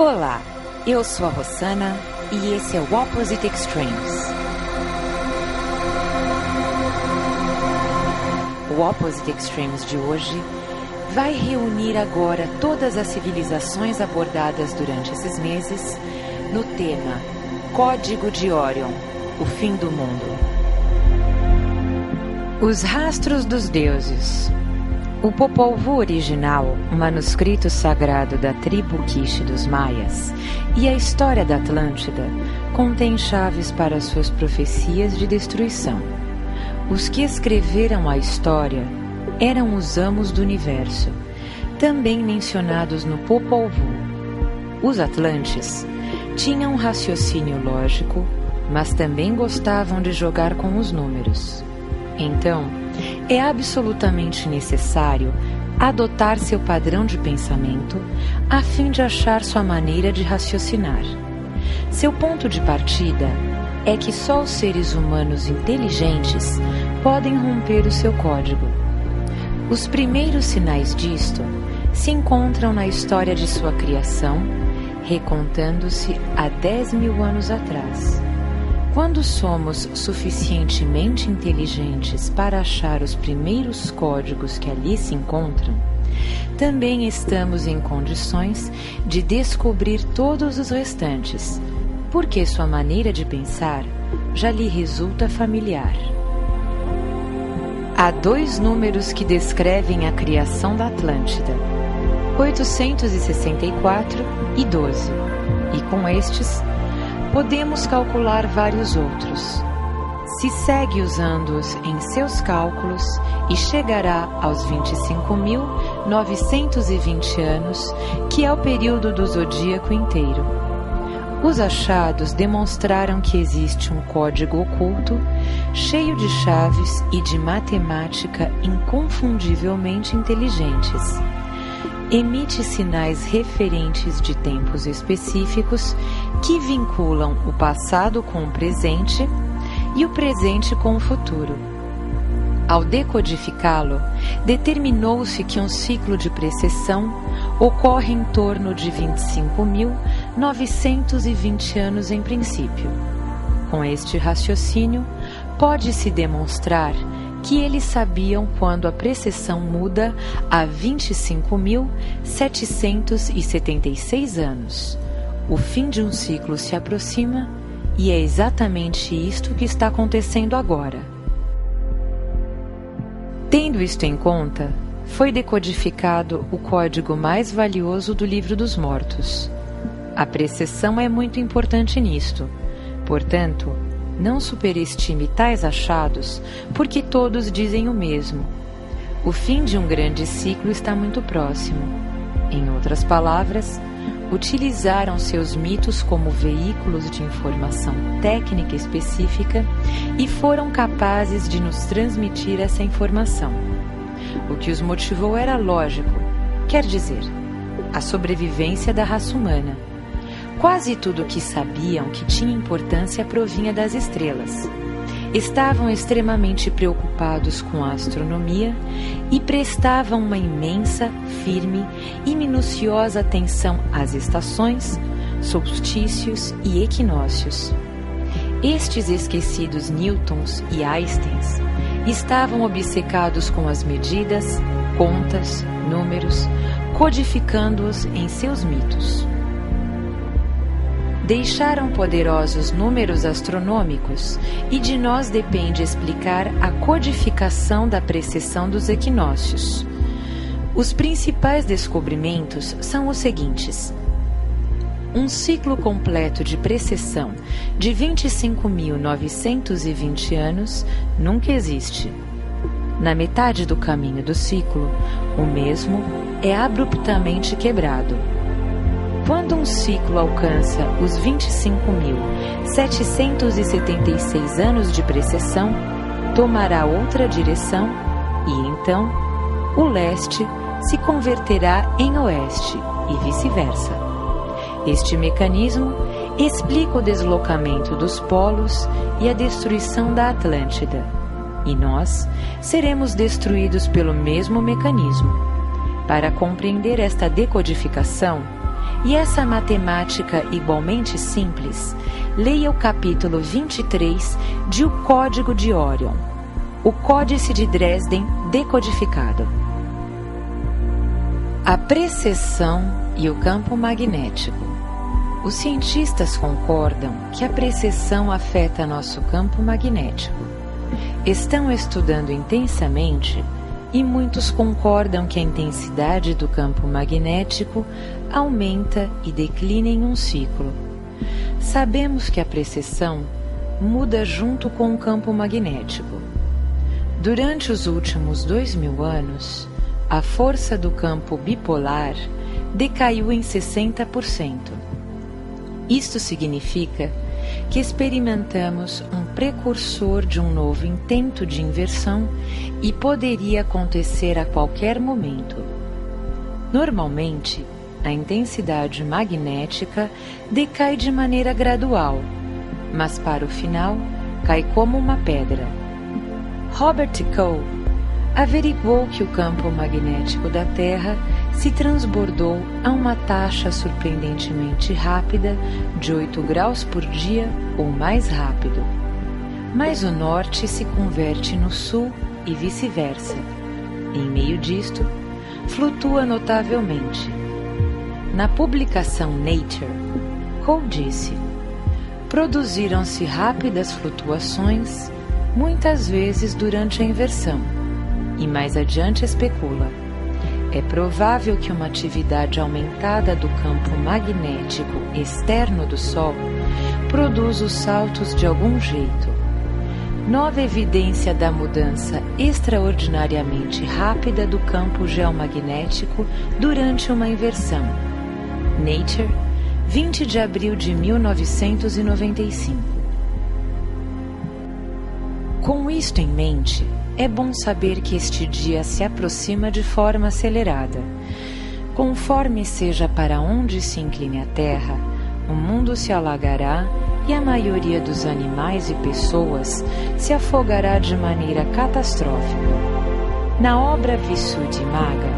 Olá, eu sou a Rossana e esse é o Opposite Extremes. O Opposite Extremes de hoje vai reunir agora todas as civilizações abordadas durante esses meses no tema Código de Orion, o fim do mundo. Os rastros dos deuses. O Popol Vuh original, o manuscrito sagrado da tribo Quiche dos Maias, e a história da Atlântida contém chaves para suas profecias de destruição. Os que escreveram a história eram os amos do universo, também mencionados no Popol Vuh. Os Atlantes tinham um raciocínio lógico, mas também gostavam de jogar com os números. Então, é absolutamente necessário adotar seu padrão de pensamento a fim de achar sua maneira de raciocinar. Seu ponto de partida é que só os seres humanos inteligentes podem romper o seu código. Os primeiros sinais disto se encontram na história de sua criação, recontando-se há 10.000 anos atrás. Quando somos suficientemente inteligentes para achar os primeiros códigos que ali se encontram, também estamos em condições de descobrir todos os restantes, porque sua maneira de pensar já lhe resulta familiar. Há 2 números que descrevem a criação da Atlântida, 864 e 12, e com estes podemos calcular vários outros. Se segue usando-os em seus cálculos e chegará aos 25.920 anos, que é o período do zodíaco inteiro. Os achados demonstraram que existe um código oculto, cheio de chaves e de matemática inconfundivelmente inteligentes. Emite sinais referentes de tempos específicos que vinculam o passado com o presente e o presente com o futuro. Ao decodificá-lo, determinou-se que um ciclo de precessão ocorre em torno de 25.920 anos em princípio. Com este raciocínio, pode-se demonstrar que eles sabiam quando a precessão muda a 25.776 anos. O fim de um ciclo se aproxima e é exatamente isto que está acontecendo agora. Tendo isto em conta, foi decodificado o código mais valioso do Livro dos Mortos. A precessão é muito importante nisto, portanto, não superestime tais achados, porque todos dizem o mesmo. O fim de um grande ciclo está muito próximo. Em outras palavras, utilizaram seus mitos como veículos de informação técnica específica e foram capazes de nos transmitir essa informação. O que os motivou era lógico, quer dizer, a sobrevivência da raça humana. Quase tudo o que sabiam que tinha importância provinha das estrelas. Estavam extremamente preocupados com a astronomia e prestavam uma imensa, firme e minuciosa atenção às estações, solstícios e equinócios. Estes esquecidos Newtons e Einsteins estavam obcecados com as medidas, contas, números, codificando-os em seus mitos. Deixaram poderosos números astronômicos e de nós depende explicar a codificação da precessão dos equinócios. Os principais descobrimentos são os seguintes. Um ciclo completo de precessão de 25.920 anos nunca existe. Na metade do caminho do ciclo, o mesmo é abruptamente quebrado. Quando um ciclo alcança os 25.776 anos de precessão, tomará outra direção e, então, o leste se converterá em oeste e vice-versa. Este mecanismo explica o deslocamento dos polos e a destruição da Atlântida, e nós seremos destruídos pelo mesmo mecanismo. Para compreender esta decodificação, e essa matemática igualmente simples, leia o capítulo 23 de O Código de Orion, o Códice de Dresden decodificado. A precessão e o campo magnético. Os cientistas concordam que a precessão afeta nosso campo magnético. Estão estudando intensamente e muitos concordam que a intensidade do campo magnético aumenta e declina em um ciclo. Sabemos que a precessão muda junto com o campo magnético. Durante os últimos 2000 anos, a força do campo bipolar decaiu em 60%. Isto significa que experimentamos um precursor de um novo intento de inversão e poderia acontecer a qualquer momento. Normalmente, a intensidade magnética decai de maneira gradual, mas para o final cai como uma pedra. Robert Coe averiguou que o campo magnético da Terra se transbordou a uma taxa surpreendentemente rápida de 8 graus por dia ou mais rápido. Mas o norte se converte no sul e vice-versa. Em meio disto, flutua notavelmente. Na publicação Nature, Coe disse: produziram-se rápidas flutuações, muitas vezes durante a inversão. E mais adiante especula: é provável que uma atividade aumentada do campo magnético externo do Sol produza os saltos de algum jeito. Nova evidência da mudança extraordinariamente rápida do campo geomagnético durante uma inversão. Nature, 20 de abril de 1995. Com isto em mente, é bom saber que este dia se aproxima de forma acelerada. Conforme seja para onde se incline a Terra, o mundo se alagará e a maioria dos animais e pessoas se afogará de maneira catastrófica. Na obra Visuddhimagga,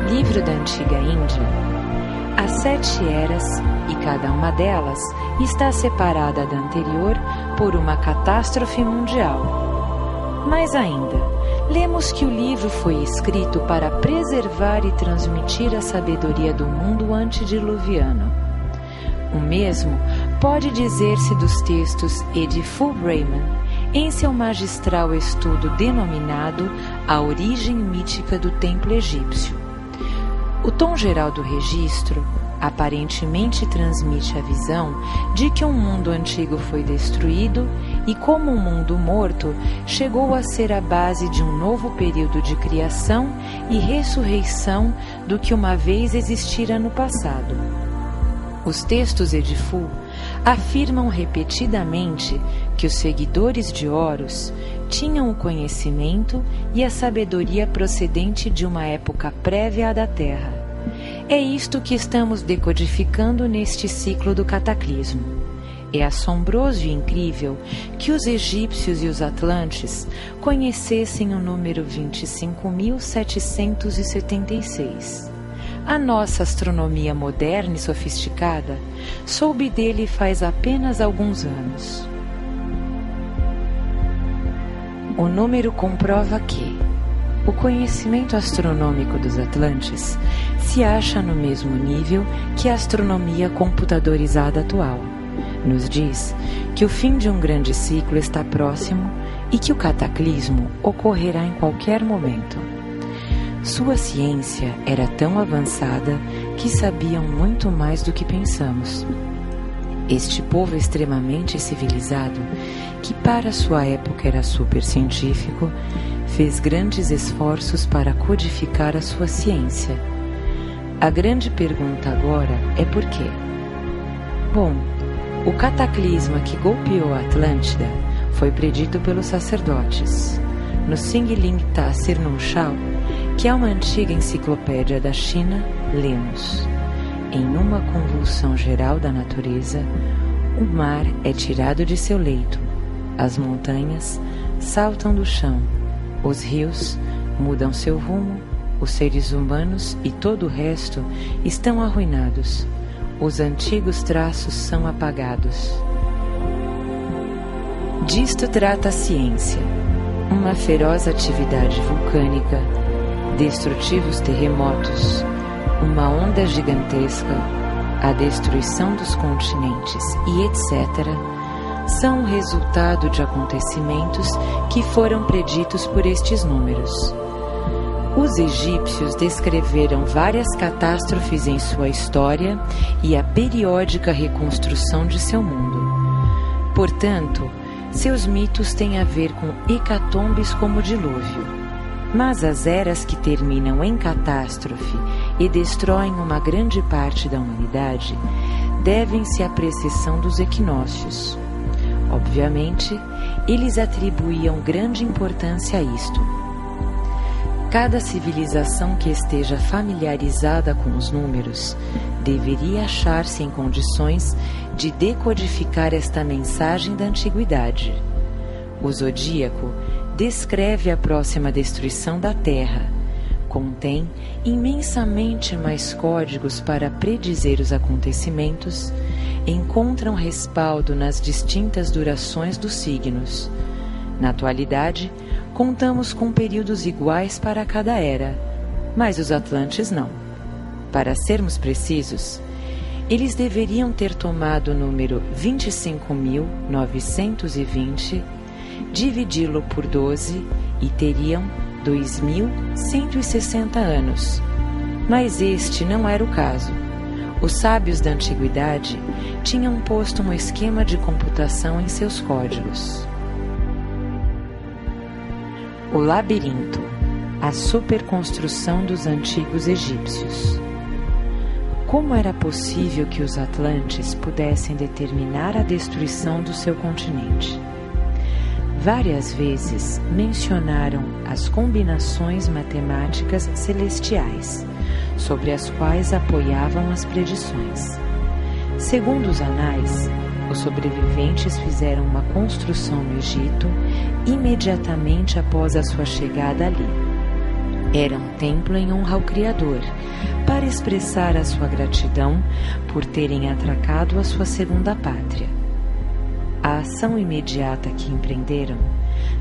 livro da antiga Índia, há 7 eras e cada uma delas está separada da anterior por uma catástrofe mundial. Mais ainda, lemos que o livro foi escrito para preservar e transmitir a sabedoria do mundo antediluviano. O mesmo pode dizer-se dos textos Edifu Brahman, em seu magistral estudo denominado A Origem Mítica do Templo Egípcio. O tom geral do registro aparentemente transmite a visão de que um mundo antigo foi destruído e, como um mundo morto, chegou a ser a base de um novo período de criação e ressurreição do que uma vez existira no passado. Os textos Edifu afirmam repetidamente que os seguidores de Horus tinham o conhecimento e a sabedoria procedente de uma época prévia à da Terra. É isto que estamos decodificando neste ciclo do cataclismo. É assombroso e incrível que os egípcios e os atlantes conhecessem o número 25.776. A nossa astronomia moderna e sofisticada soube dele faz apenas alguns anos. O número comprova que o conhecimento astronômico dos atlantes se acha no mesmo nível que a astronomia computadorizada atual. Nos diz que o fim de um grande ciclo está próximo e que o cataclismo ocorrerá em qualquer momento. Sua ciência era tão avançada que sabiam muito mais do que pensamos. Este povo extremamente civilizado, que para sua época era supercientífico, fez grandes esforços para codificar a sua ciência. A grande pergunta agora é por quê? Bom, o cataclisma que golpeou a Atlântida foi predito pelos sacerdotes. No Singling Tassir Nunchal, que é uma antiga enciclopédia da China, lemos: em uma convulsão geral da natureza, o mar é tirado de seu leito, as montanhas saltam do chão, os rios mudam seu rumo, os seres humanos e todo o resto estão arruinados. os antigos traços são apagados. Disto trata a ciência, uma feroz atividade vulcânica, destrutivos terremotos, uma onda gigantesca, a destruição dos continentes e etc., são o resultado de acontecimentos que foram preditos por estes números. Os egípcios descreveram várias catástrofes em sua história e a periódica reconstrução de seu mundo. Portanto, seus mitos têm a ver com hecatombes como o dilúvio. Mas as eras que terminam em catástrofe e destroem uma grande parte da humanidade devem-se à precessão dos equinócios. Obviamente, eles atribuíam grande importância a isto. Cada civilização que esteja familiarizada com os números deveria achar-se em condições de decodificar esta mensagem da antiguidade. O zodíaco descreve a próxima destruição da Terra. Contém imensamente mais códigos para predizer os acontecimentos, encontram respaldo nas distintas durações dos signos. Na atualidade, contamos com períodos iguais para cada era, mas os atlantes não. Para sermos precisos, eles deveriam ter tomado o número 25.920, dividi-lo por 12 e teriam 2.160 anos. Mas este não era o caso. Os sábios da antiguidade tinham posto um esquema de computação em seus códigos. O labirinto, a superconstrução dos antigos egípcios. Como era possível que os atlantes pudessem determinar a destruição do seu continente? Várias vezes mencionaram as combinações matemáticas celestiais, sobre as quais apoiavam as predições. Segundo os anais, os sobreviventes fizeram uma construção no Egito imediatamente após a sua chegada ali. Era um templo em honra ao Criador, para expressar a sua gratidão por terem atracado a sua segunda pátria. A ação imediata que empreenderam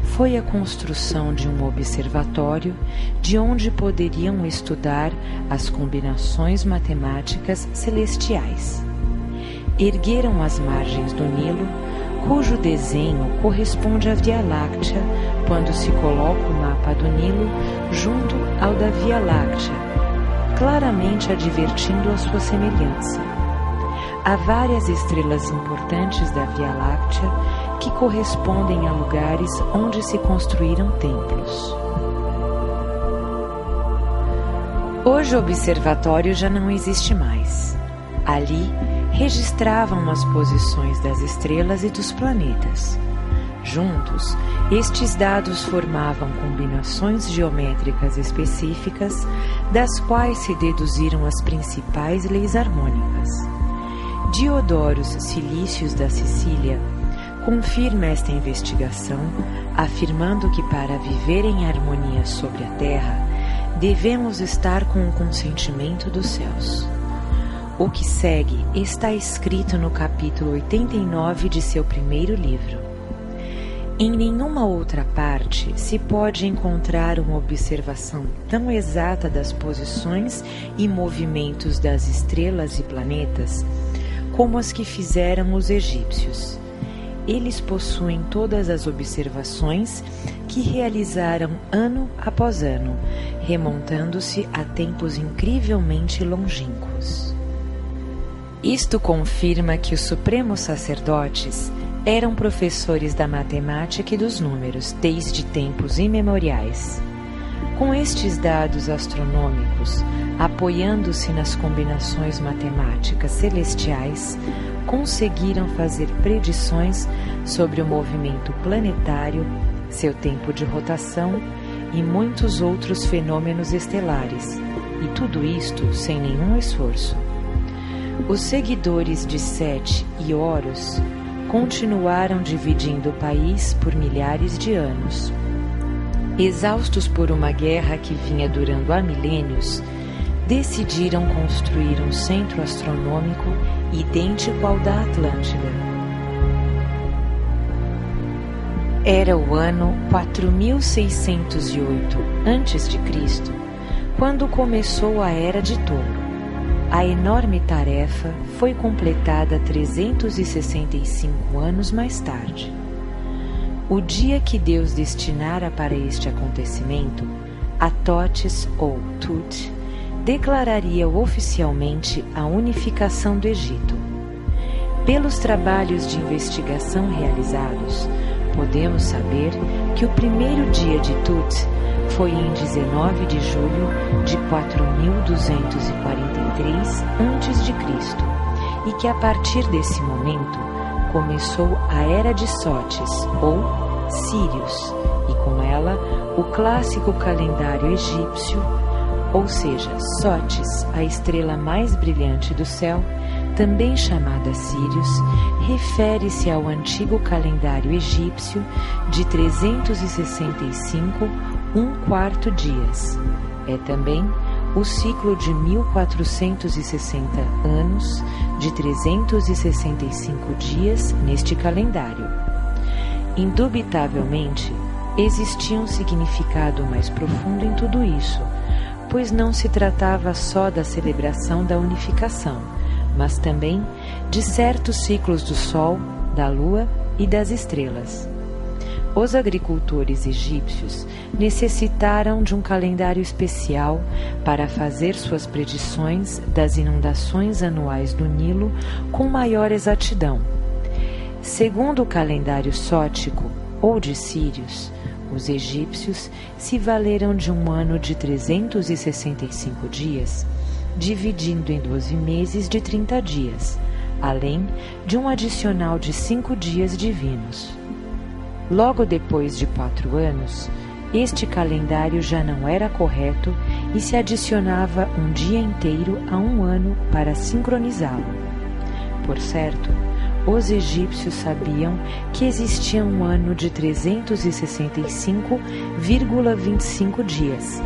foi a construção de um observatório de onde poderiam estudar as combinações matemáticas celestiais. Ergueram as margens do Nilo, cujo desenho corresponde à Via Láctea quando se coloca o mapa do Nilo junto ao da Via Láctea, claramente advertindo a sua semelhança. Há várias estrelas importantes da Via Láctea que correspondem a lugares onde se construíram templos. Hoje o observatório já não existe mais. Ali registravam as posições das estrelas e dos planetas. Juntos, estes dados formavam combinações geométricas específicas, das quais se deduziram as principais leis harmônicas. Diodorus Silícios da Sicília confirma esta investigação, afirmando que para viver em harmonia sobre a Terra, devemos estar com o consentimento dos céus. O que segue está escrito no capítulo 89 de seu primeiro livro. Em nenhuma outra parte se pode encontrar uma observação tão exata das posições e movimentos das estrelas e planetas como as que fizeram os egípcios. Eles possuem todas as observações que realizaram ano após ano, remontando-se a tempos incrivelmente longínquos. Isto confirma que os supremos sacerdotes eram professores da matemática e dos números desde tempos imemoriais. Com estes dados astronômicos, apoiando-se nas combinações matemáticas celestiais, conseguiram fazer predições sobre o movimento planetário, seu tempo de rotação e muitos outros fenômenos estelares, e tudo isto sem nenhum esforço. Os seguidores de Sete e Horus continuaram dividindo o país por milhares de anos. Exaustos por uma guerra que vinha durando há milênios, decidiram construir um centro astronômico idêntico ao da Atlântida. Era o ano 4608 a.C., quando começou a Era de Touro. A enorme tarefa foi completada 365 anos mais tarde. O dia que Deus destinara para este acontecimento, Atotes ou Tut, declararia oficialmente a unificação do Egito. Pelos trabalhos de investigação realizados, podemos saber que o primeiro dia de Tut foi em 19 de julho de 4243 a.C. e que a partir desse momento começou a Era de Sotes, ou Sírios, e com ela o clássico calendário egípcio, ou seja, Sotes, a estrela mais brilhante do céu, também chamada Sírios, refere-se ao antigo calendário egípcio de 365 1/4 dias. É também o ciclo de 1460 anos de 365 dias neste calendário. Indubitavelmente, existia um significado mais profundo em tudo isso, pois não se tratava só da celebração da unificação, mas também de certos ciclos do Sol, da Lua e das estrelas. Os agricultores egípcios necessitaram de um calendário especial para fazer suas predições das inundações anuais do Nilo com maior exatidão. Segundo o calendário sótico, ou de Sírios, os egípcios se valeram de um ano de 365 dias, dividindo em 12 meses de 30 dias, além de um adicional de 5 dias divinos. Logo depois de 4 anos, este calendário já não era correto e se adicionava um dia inteiro a um ano para sincronizá-lo. Por certo, os egípcios sabiam que existia um ano de 365,25 dias,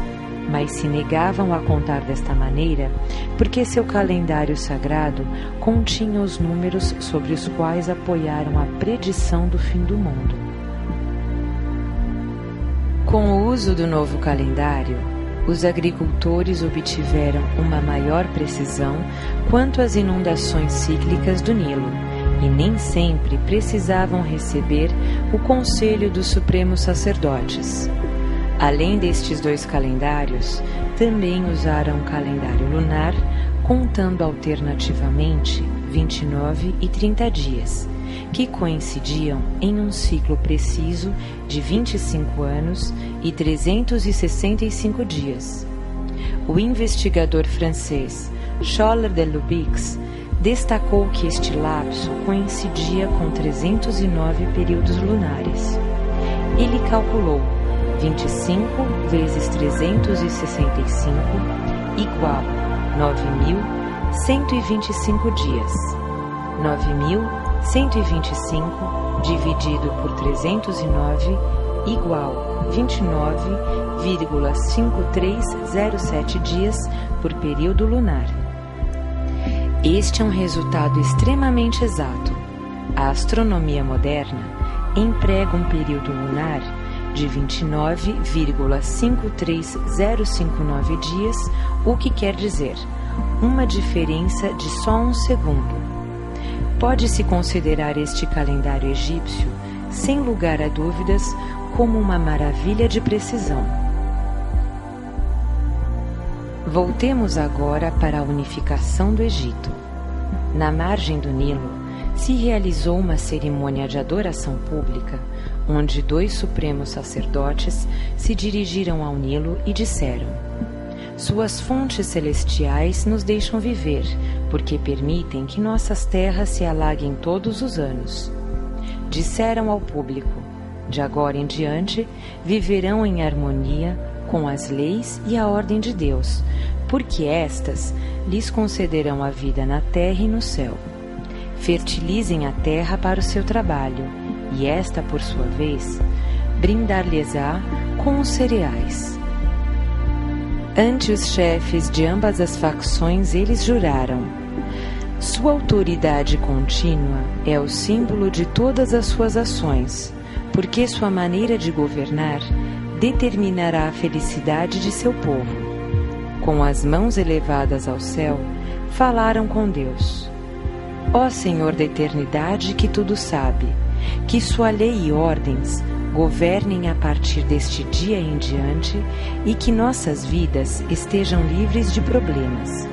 mas se negavam a contar desta maneira porque seu calendário sagrado continha os números sobre os quais apoiaram a predição do fim do mundo. Com o uso do novo calendário, os agricultores obtiveram uma maior precisão quanto às inundações cíclicas do Nilo, e nem sempre precisavam receber o conselho dos supremos sacerdotes. Além destes 2 calendários, também usaram o calendário lunar, contando alternativamente 29 e 30 dias, que coincidiam em um ciclo preciso de 25 anos e 365 dias. O investigador francês Scholler de Lubix destacou que este lapso coincidia com 309 períodos lunares. Ele calculou 25 vezes 365 igual 9.125 dias. 9.125 dividido por 309 igual 29,5307 dias por período lunar. Este é um resultado extremamente exato. A astronomia moderna emprega um período lunar de 29,53059 dias, o que quer dizer uma diferença de só um segundo. Pode-se considerar este calendário egípcio, sem lugar a dúvidas, como uma maravilha de precisão. Voltemos agora para a unificação do Egito. Na margem do Nilo, se realizou uma cerimônia de adoração pública, onde 2 supremos sacerdotes se dirigiram ao Nilo e disseram: Suas fontes celestiais nos deixam viver, porque permitem que nossas terras se alaguem todos os anos. Disseram ao público: De agora em diante, viverão em harmonia com as leis e a ordem de Deus, porque estas lhes concederão a vida na terra e no céu. Fertilizem a terra para o seu trabalho, e esta, por sua vez, brindar-lhes-á com os cereais. Ante os chefes de ambas as facções eles juraram: Sua autoridade contínua é o símbolo de todas as suas ações, porque sua maneira de governar determinará a felicidade de seu povo. Com as mãos elevadas ao céu, falaram com Deus. Ó Senhor da eternidade que tudo sabe, que sua lei e ordens governem a partir deste dia em diante e que nossas vidas estejam livres de problemas.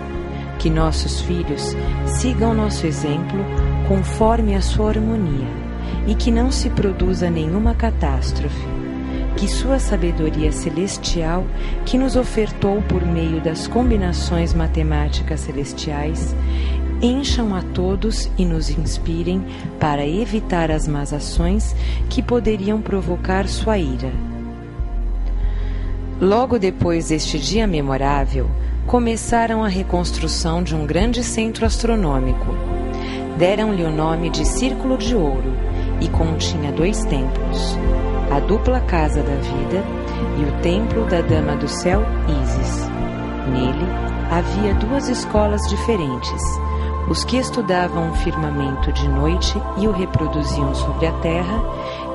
Que nossos filhos sigam nosso exemplo conforme a sua harmonia e que não se produza nenhuma catástrofe. Que sua sabedoria celestial, que nos ofertou por meio das combinações matemáticas celestiais, encham a todos e nos inspirem para evitar as más ações que poderiam provocar sua ira. Logo depois deste dia memorável, começaram a reconstrução de um grande centro astronômico. Deram-lhe o nome de Círculo de Ouro e continha 2 templos, a dupla Casa da Vida e o Templo da Dama do Céu, Ísis. Nele havia 2 escolas diferentes, os que estudavam o firmamento de noite e o reproduziam sobre a terra,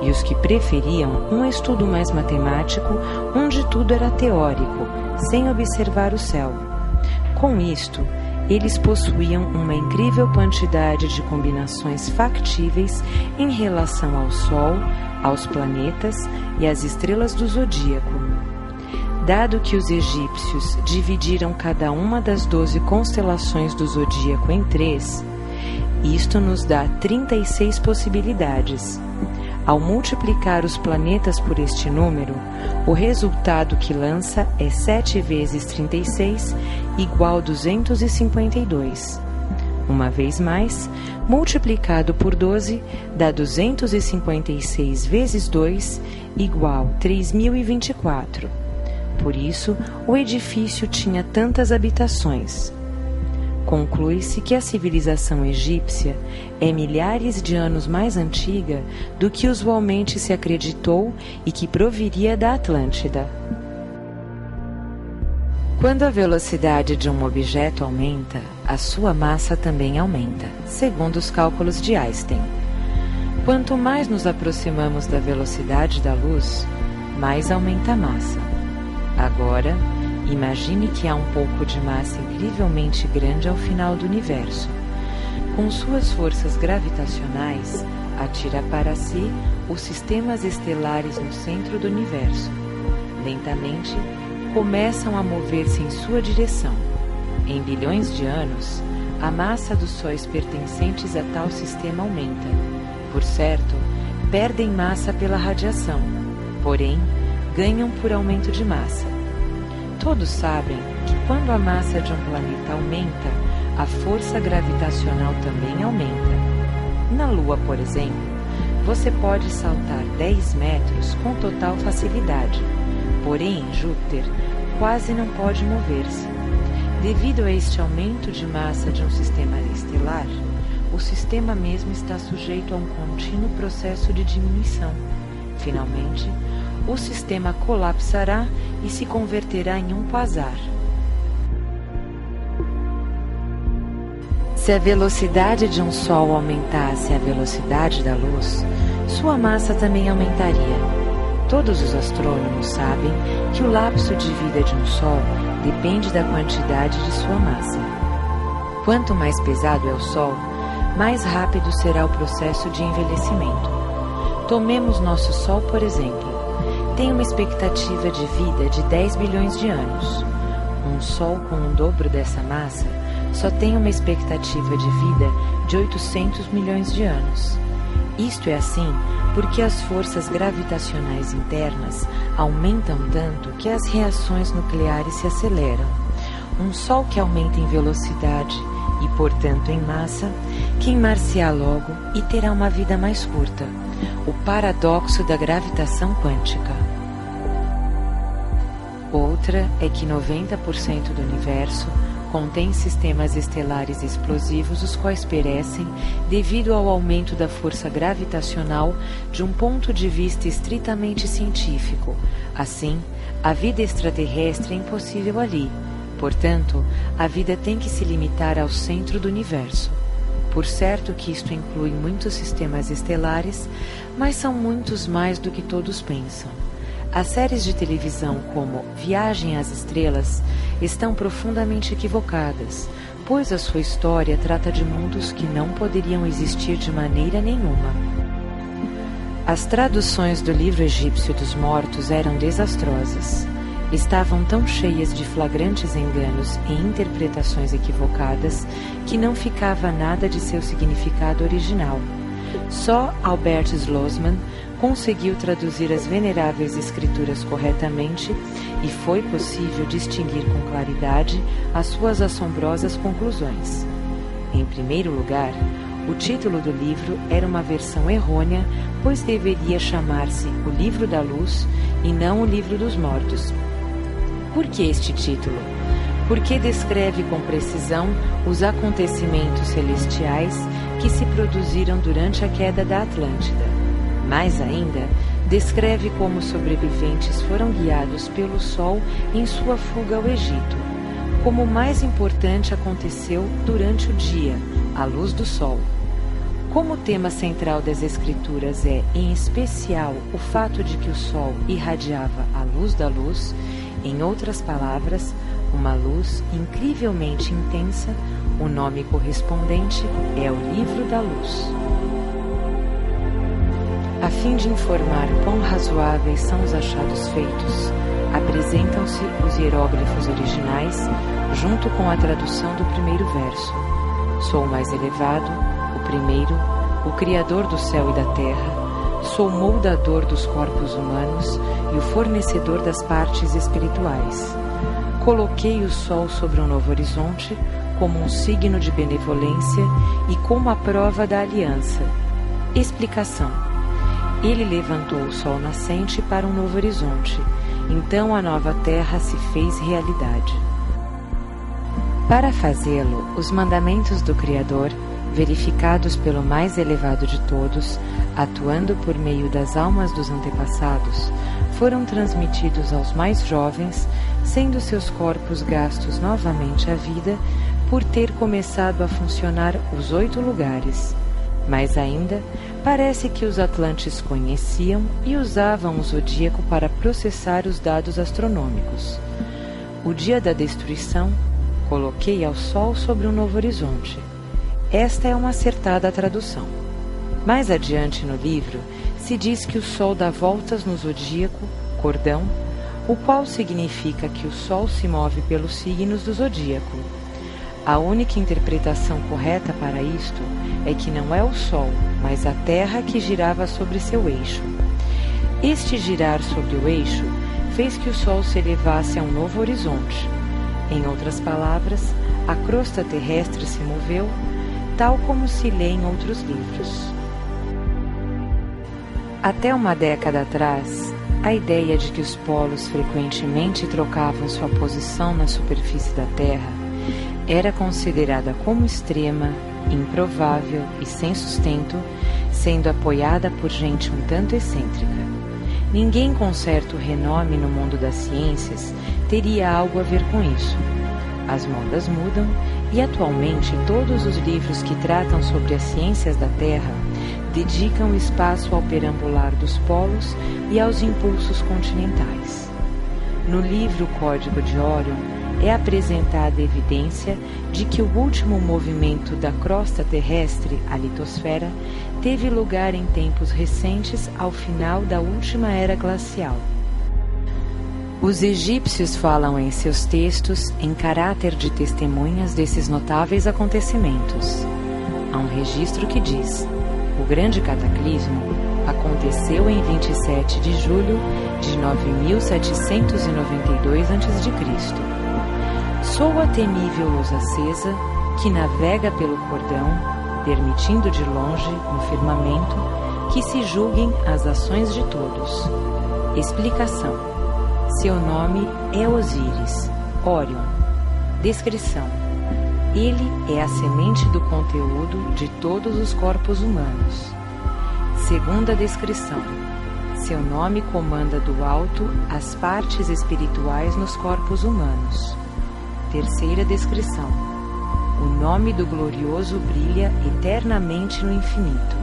e os que preferiam um estudo mais matemático, onde tudo era teórico, sem observar o céu. Com isto, eles possuíam uma incrível quantidade de combinações factíveis em relação ao Sol, aos planetas e às estrelas do zodíaco. Dado que os egípcios dividiram cada uma das 12 constelações do zodíaco em 3, isto nos dá 36 possibilidades. Ao multiplicar os planetas por este número, o resultado que lança é 7 vezes 36, igual a 252. Uma vez mais, multiplicado por 12, dá 256 vezes 2, igual a 3024. Por isso, o edifício tinha tantas habitações. Conclui-se que a civilização egípcia é milhares de anos mais antiga do que usualmente se acreditou e que proviria da Atlântida. Quando a velocidade de um objeto aumenta, a sua massa também aumenta, segundo os cálculos de Einstein. Quanto mais nos aproximamos da velocidade da luz, mais aumenta a massa. Agora, imagine que há um pouco de massa incrivelmente grande ao final do universo. Com suas forças gravitacionais, atira para si os sistemas estelares no centro do universo. Lentamente, começam a mover-se em sua direção. Em bilhões de anos, a massa dos sóis pertencentes a tal sistema aumenta. Por certo, perdem massa pela radiação, porém, ganham por aumento de massa. Todos sabem que quando a massa de um planeta aumenta, a força gravitacional também aumenta. Na Lua, por exemplo, você pode saltar 10 metros com total facilidade, porém em Júpiter quase não pode mover-se. Devido a este aumento de massa de um sistema estelar, o sistema mesmo está sujeito a um contínuo processo de diminuição. Finalmente, o sistema colapsará e se converterá em um quasar. Se a velocidade de um Sol aumentasse a velocidade da luz, sua massa também aumentaria. Todos os astrônomos sabem que o lapso de vida de um Sol depende da quantidade de sua massa. Quanto mais pesado é o Sol, mais rápido será o processo de envelhecimento. Tomemos nosso Sol, por exemplo. Tem uma expectativa de vida de 10 bilhões de anos. Um Sol com o dobro dessa massa só tem uma expectativa de vida de 800 milhões de anos. Isto é assim porque as forças gravitacionais internas aumentam tanto que as reações nucleares se aceleram. Um Sol que aumenta em velocidade e, portanto, em massa, queimar-se-á logo e terá uma vida mais curta. O paradoxo da gravitação quântica. Outra é que 90% do universo contém sistemas estelares explosivos, os quais perecem devido ao aumento da força gravitacional de um ponto de vista estritamente científico. Assim, a vida extraterrestre é impossível ali. Portanto, a vida tem que se limitar ao centro do universo. Por certo que isto inclui muitos sistemas estelares, mas são muitos mais do que todos pensam. As séries de televisão como Viagem às Estrelas estão profundamente equivocadas, pois a sua história trata de mundos que não poderiam existir de maneira nenhuma. As traduções do livro egípcio dos mortos eram desastrosas. Estavam tão cheias de flagrantes enganos e interpretações equivocadas que não ficava nada de seu significado original. Só Albert Schlossman conseguiu traduzir as veneráveis escrituras corretamente e foi possível distinguir com claridade as suas assombrosas conclusões. Em primeiro lugar, o título do livro era uma versão errônea, pois deveria chamar-se O Livro da Luz e não O Livro dos Mortos. Por que este título? Porque descreve com precisão os acontecimentos celestiais que se produziram durante a queda da Atlântida. Mais ainda, descreve como os sobreviventes foram guiados pelo Sol em sua fuga ao Egito. Como o mais importante aconteceu durante o dia, a luz do Sol. Como o tema central das Escrituras é, em especial, o fato de que o Sol irradiava a luz da luz, em outras palavras, uma luz incrivelmente intensa, o nome correspondente é o Livro da Luz. A fim de informar quão razoáveis são os achados feitos, apresentam-se os hieróglifos originais, junto com a tradução do primeiro verso. Sou o mais elevado, o primeiro, o Criador do céu e da terra, sou o moldador dos corpos humanos e o fornecedor das partes espirituais. Coloquei o sol sobre um novo horizonte como um signo de benevolência e como a prova da aliança. Explicação. Ele levantou o sol nascente para um novo horizonte, então a nova terra se fez realidade. Para fazê-lo, os mandamentos do Criador, verificados pelo mais elevado de todos, atuando por meio das almas dos antepassados, foram transmitidos aos mais jovens, sendo seus corpos gastos novamente à vida por ter começado a funcionar os 8 lugares. Mais ainda, parece que os atlantes conheciam e usavam o zodíaco para processar os dados astronômicos. O dia da destruição, coloquei ao sol sobre um novo horizonte. Esta é uma acertada tradução. Mais adiante no livro, se diz que o Sol dá voltas no zodíaco, cordão, o qual significa que o Sol se move pelos signos do zodíaco. A única interpretação correta para isto é que não é o Sol, mas a Terra que girava sobre seu eixo. Este girar sobre o eixo fez que o Sol se elevasse a um novo horizonte. Em outras palavras, a crosta terrestre se moveu, tal como se lê em outros livros. Até uma década atrás, a ideia de que os polos frequentemente trocavam sua posição na superfície da Terra era considerada como extrema, improvável e sem sustento, sendo apoiada por gente um tanto excêntrica. Ninguém com certo renome no mundo das ciências teria algo a ver com isso. As modas mudam e atualmente todos os livros que tratam sobre as ciências da Terra dedicam espaço ao perambular dos polos e aos impulsos continentais. No livro Código de Órion é apresentada a evidência de que o último movimento da crosta terrestre, a litosfera, teve lugar em tempos recentes ao final da última era glacial. Os egípcios falam em seus textos em caráter de testemunhas desses notáveis acontecimentos. Há um registro que diz: o grande cataclismo aconteceu em 27 de julho de 9792 a.C. Sou a temível luz acesa que navega pelo cordão, permitindo de longe, no firmamento, que se julguem as ações de todos. Explicação. Seu nome é Osíris, Órion. Descrição. Ele é a semente do conteúdo de todos os corpos humanos. Segunda descrição. Seu nome comanda do alto as partes espirituais nos corpos humanos. Terceira descrição. O nome do glorioso brilha eternamente no infinito.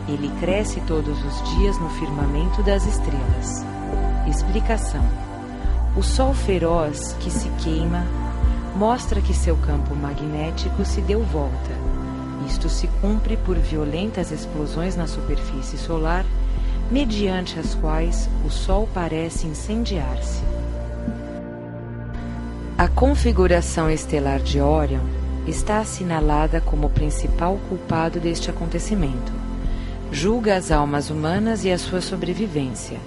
Ele cresce todos os dias no firmamento das estrelas. Explicação: o sol feroz que se queima mostra que seu campo magnético se deu volta. Isto se cumpre por violentas explosões na superfície solar, mediante as quais o Sol parece incendiar-se. A configuração estelar de Órion está assinalada como o principal culpado deste acontecimento. Julga as almas humanas e a sua sobrevivência.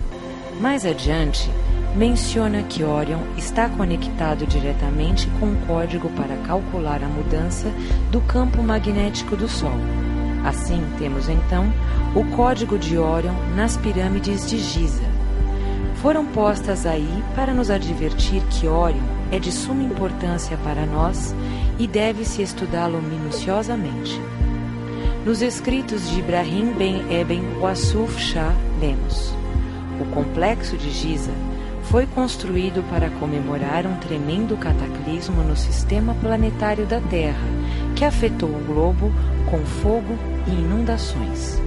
Mais adiante, menciona que Órion está conectado diretamente com um código para calcular a mudança do campo magnético do Sol. Assim, temos então o código de Órion nas pirâmides de Giza. Foram postas aí para nos advertir que Órion é de suma importância para nós e deve-se estudá-lo minuciosamente. Nos escritos de Ibrahim Ben Eben Wassuf Shah, lemos: o complexo de Giza foi construído para comemorar um tremendo cataclismo no sistema planetário da Terra, que afetou o globo com fogo e inundações.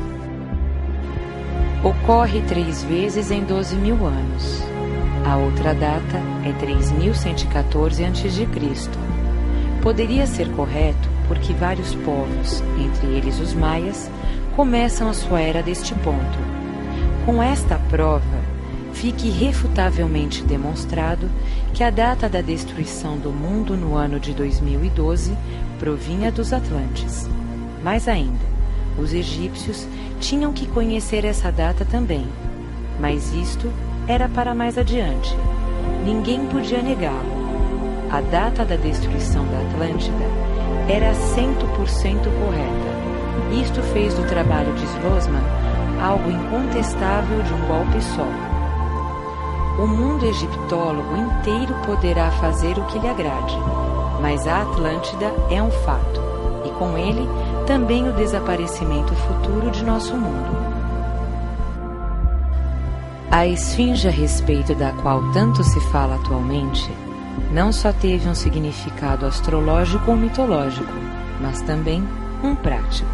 Ocorre 3 vezes em 12.000 anos. A outra data é 3.114 a.C. Poderia ser correto porque vários povos, entre eles os maias, começam a sua era deste ponto. Com esta prova, fique irrefutavelmente demonstrado que a data da destruição do mundo no ano de 2012 provinha dos Atlantes. Mais ainda, os egípcios tinham que conhecer essa data também, mas isto era para mais adiante. Ninguém podia negá-lo. A data da destruição da Atlântida era 100% correta. Isto fez do trabalho de Slosman algo incontestável de um golpe só. O mundo egiptólogo inteiro poderá fazer o que lhe agrade, mas a Atlântida é um fato, e com ele também o desaparecimento futuro de nosso mundo. A esfinge a respeito da qual tanto se fala atualmente não só teve um significado astrológico ou mitológico, mas também um prático.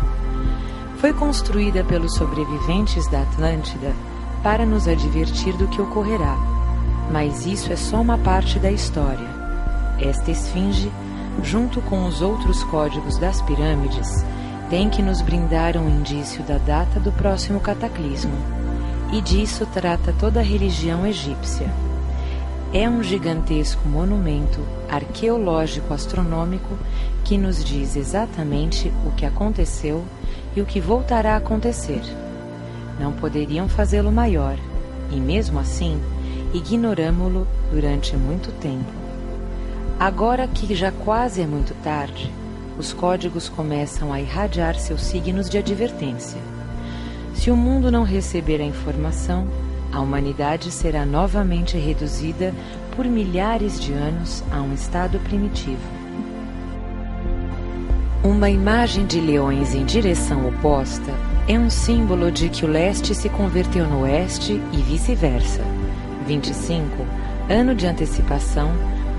Foi construída pelos sobreviventes da Atlântida para nos advertir do que ocorrerá, mas isso é só uma parte da história. Esta esfinge, junto com os outros códigos das pirâmides, tem que nos brindar um indício da data do próximo cataclismo, e disso trata toda a religião egípcia. É um gigantesco monumento arqueológico-astronômico que nos diz exatamente o que aconteceu e o que voltará a acontecer. Não poderiam fazê-lo maior, e mesmo assim, ignoramo-lo durante muito tempo. Agora que já quase é muito tarde, os códigos começam a irradiar seus signos de advertência. Se o mundo não receber a informação, a humanidade será novamente reduzida por milhares de anos a um estado primitivo. Uma imagem de leões em direção oposta é um símbolo de que o leste se converteu no oeste e vice-versa. 25, ano de antecipação,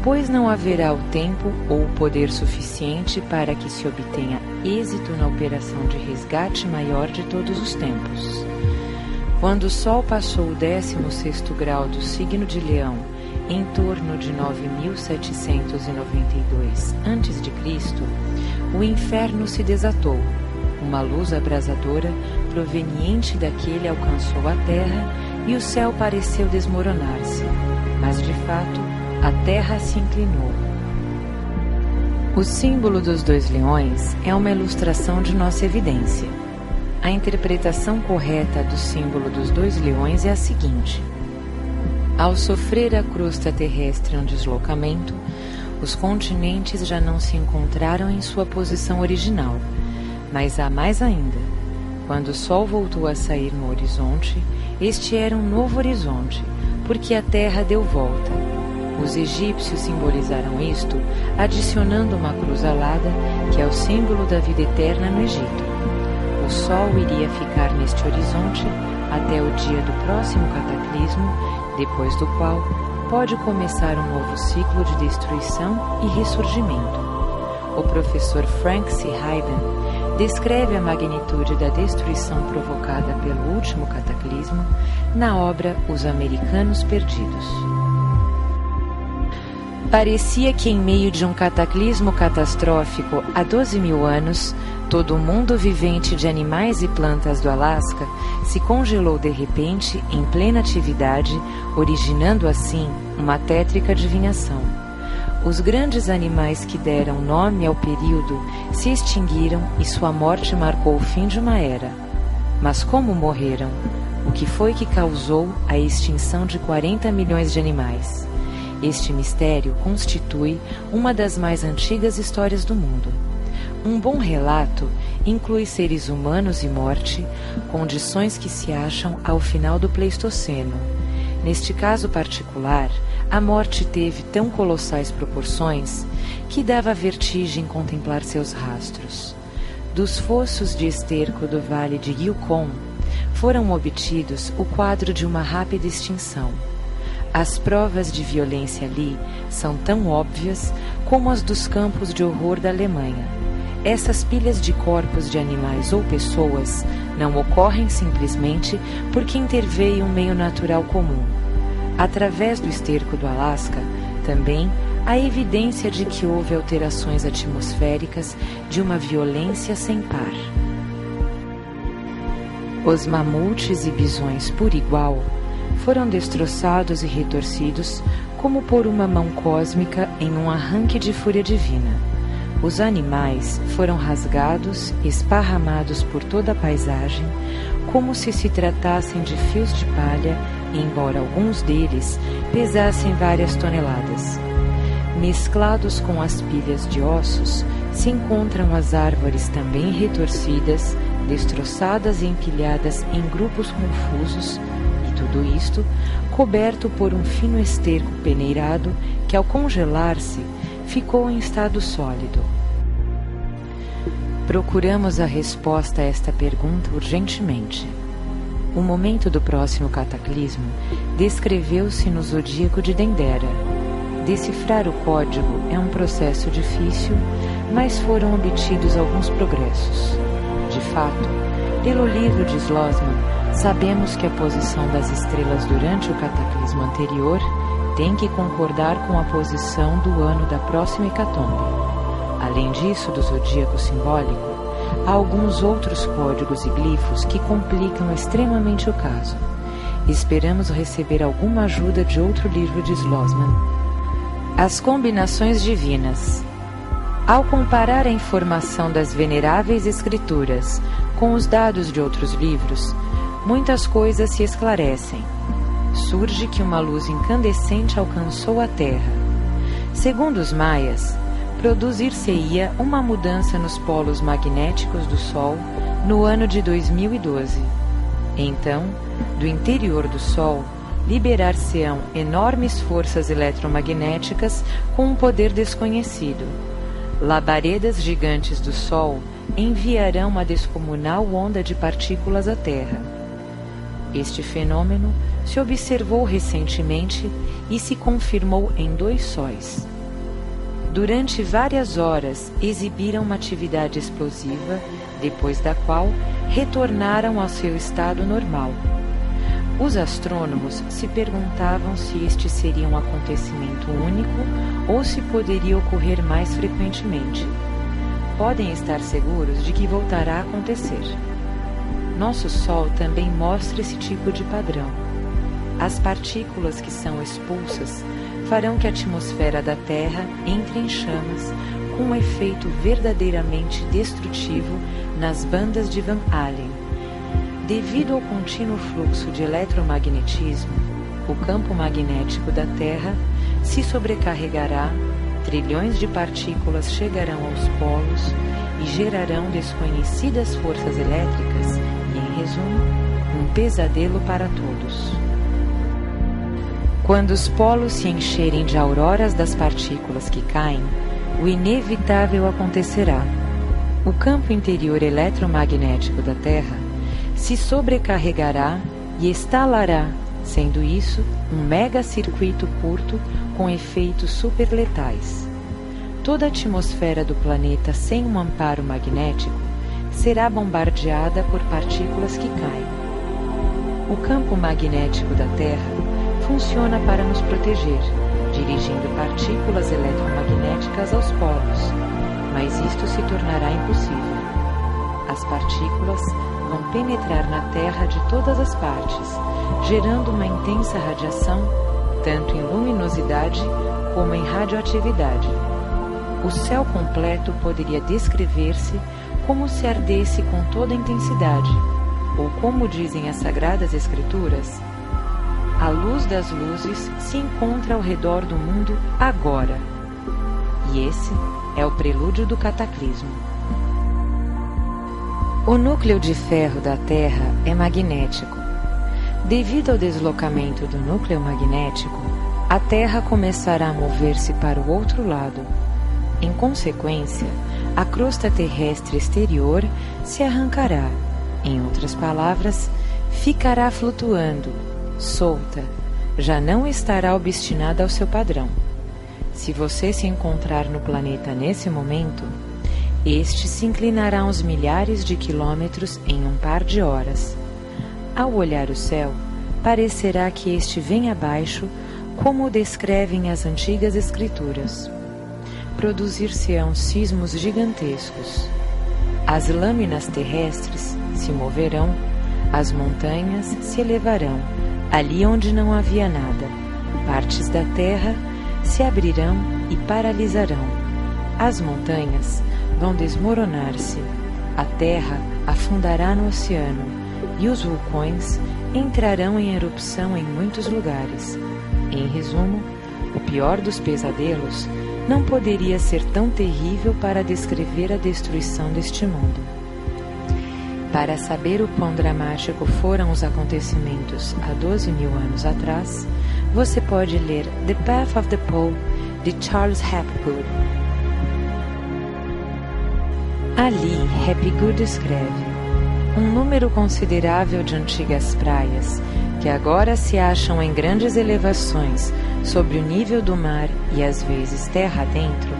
pois não haverá o tempo ou o poder suficiente para que se obtenha êxito na operação de resgate maior de todos os tempos. Quando o Sol passou o 16º grau do signo de Leão, em torno de 9.792 a.C., o inferno se desatou. Uma luz abrasadora proveniente daquele alcançou a terra e o céu pareceu desmoronar-se, mas de fato a terra se inclinou. O símbolo dos 2 leões é uma ilustração de nossa evidência. A interpretação correta do símbolo dos 2 leões é a seguinte: ao sofrer a crosta terrestre um deslocamento, os continentes já não se encontraram em sua posição original, mas há mais ainda. Quando o Sol voltou a sair no horizonte, este era um novo horizonte, porque a Terra deu volta. Os egípcios simbolizaram isto adicionando uma cruz alada, que é o símbolo da vida eterna no Egito. O Sol iria ficar neste horizonte até o dia do próximo cataclismo, depois do qual pode começar um novo ciclo de destruição e ressurgimento. o professor Frank C. Hyben descreve a magnitude da destruição provocada pelo último cataclismo na obra Os Americanos Perdidos. Parecia que em meio de um cataclismo catastrófico há 12.000 anos, todo o mundo vivente de animais e plantas do Alasca se congelou de repente em plena atividade, originando assim uma tétrica adivinhação. Os grandes animais que deram nome ao período se extinguiram e sua morte marcou o fim de uma era. Mas como morreram? O que foi que causou a extinção de 40 milhões de animais? Este mistério constitui uma das mais antigas histórias do mundo. Um bom relato inclui seres humanos e morte, condições que se acham ao final do Pleistoceno. Neste caso particular, a morte teve tão colossais proporções que dava vertigem contemplar seus rastros. Dos fossos de esterco do vale de Yukon, foram obtidos o quadro de uma rápida extinção. As provas de violência ali são tão óbvias como as dos campos de horror da Alemanha. Essas pilhas de corpos de animais ou pessoas não ocorrem simplesmente porque interveio um meio natural comum. Através do esterco do Alasca, também há evidência de que houve alterações atmosféricas de uma violência sem par. Os mamutes e bisões, por igual, foram destroçados e retorcidos como por uma mão cósmica em um arranque de fúria divina. Os animais foram rasgados, esparramados por toda a paisagem, como se tratassem de fios de palha, embora alguns deles pesassem várias toneladas. Mesclados com as pilhas de ossos, se encontram as árvores também retorcidas, destroçadas e empilhadas em grupos confusos, tudo isto coberto por um fino esterco peneirado que, ao congelar-se, ficou em estado sólido. Procuramos a resposta a esta pergunta urgentemente. O momento do próximo cataclismo descreveu-se no zodíaco de Dendera. Decifrar o código é um processo difícil, mas foram obtidos alguns progressos. De fato, pelo livro de Schlossman, sabemos que a posição das estrelas durante o cataclismo anterior tem que concordar com a posição do ano da próxima hecatombe. Além disso, do zodíaco simbólico, há alguns outros códigos e glifos que complicam extremamente o caso. Esperamos receber alguma ajuda de outro livro de Schlossman. As combinações divinas. Ao comparar a informação das veneráveis escrituras com os dados de outros livros, muitas coisas se esclarecem. Surge que uma luz incandescente alcançou a Terra. Segundo os maias, produzir-se-ia uma mudança nos polos magnéticos do Sol no ano de 2012. Então, do interior do Sol, liberar-se-ão enormes forças eletromagnéticas com um poder desconhecido. Labaredas gigantes do Sol enviarão uma descomunal onda de partículas à Terra. Este fenômeno se observou recentemente e se confirmou em 2 sóis. Durante várias horas exibiram uma atividade explosiva, depois da qual retornaram ao seu estado normal. Os astrônomos se perguntavam se este seria um acontecimento único ou se poderia ocorrer mais frequentemente. Podem estar seguros de que voltará a acontecer. Nosso Sol também mostra esse tipo de padrão. As partículas que são expulsas farão que a atmosfera da Terra entre em chamas, com um efeito verdadeiramente destrutivo nas bandas de Van Allen. Devido ao contínuo fluxo de eletromagnetismo, o campo magnético da Terra se sobrecarregará, trilhões de partículas chegarão aos polos e gerarão desconhecidas forças elétricas e, em resumo, um pesadelo para todos. Quando os polos se encherem de auroras das partículas que caem, o inevitável acontecerá. O campo interior eletromagnético da Terra se sobrecarregará e estalará, sendo isso um mega-circuito curto com efeitos superletais. toda a atmosfera do planeta sem um amparo magnético será bombardeada por partículas que caem. O campo magnético da Terra funciona para nos proteger, dirigindo partículas eletromagnéticas aos polos, mas isto se tornará impossível. As partículas vão penetrar na Terra de todas as partes, gerando uma intensa radiação, tanto em luminosidade como em radioatividade. O céu completo poderia descrever-se como se ardesse com toda a intensidade, ou como dizem as Sagradas Escrituras, a luz das luzes se encontra ao redor do mundo agora. E esse é o prelúdio do cataclismo. O núcleo de ferro da Terra é magnético. Devido ao deslocamento do núcleo magnético, a Terra começará a mover-se para o outro lado. Em consequência, a crosta terrestre exterior se arrancará. Em outras palavras, ficará flutuando, solta, já não estará obstinada ao seu padrão. Se você se encontrar no planeta nesse momento, este se inclinará uns milhares de quilômetros em um par de horas. Ao olhar o céu, parecerá que este vem abaixo, como o descrevem as antigas escrituras. Produzir-se-ão sismos gigantescos. As lâminas terrestres se moverão, as montanhas se elevarão, ali onde não havia nada. Partes da terra se abrirão e paralisarão. As montanhas vão desmoronar-se, a terra afundará no oceano e os vulcões entrarão em erupção em muitos lugares. Em resumo, o pior dos pesadelos não poderia ser tão terrível para descrever a destruição deste mundo. Para saber o quão dramático foram os acontecimentos há 12.000 anos atrás, você pode ler The Path of the Pole, de Charles Hapgood. Ali, Hapgood escreve: um número considerável de antigas praias, que agora se acham em grandes elevações sobre o nível do mar e às vezes terra adentro,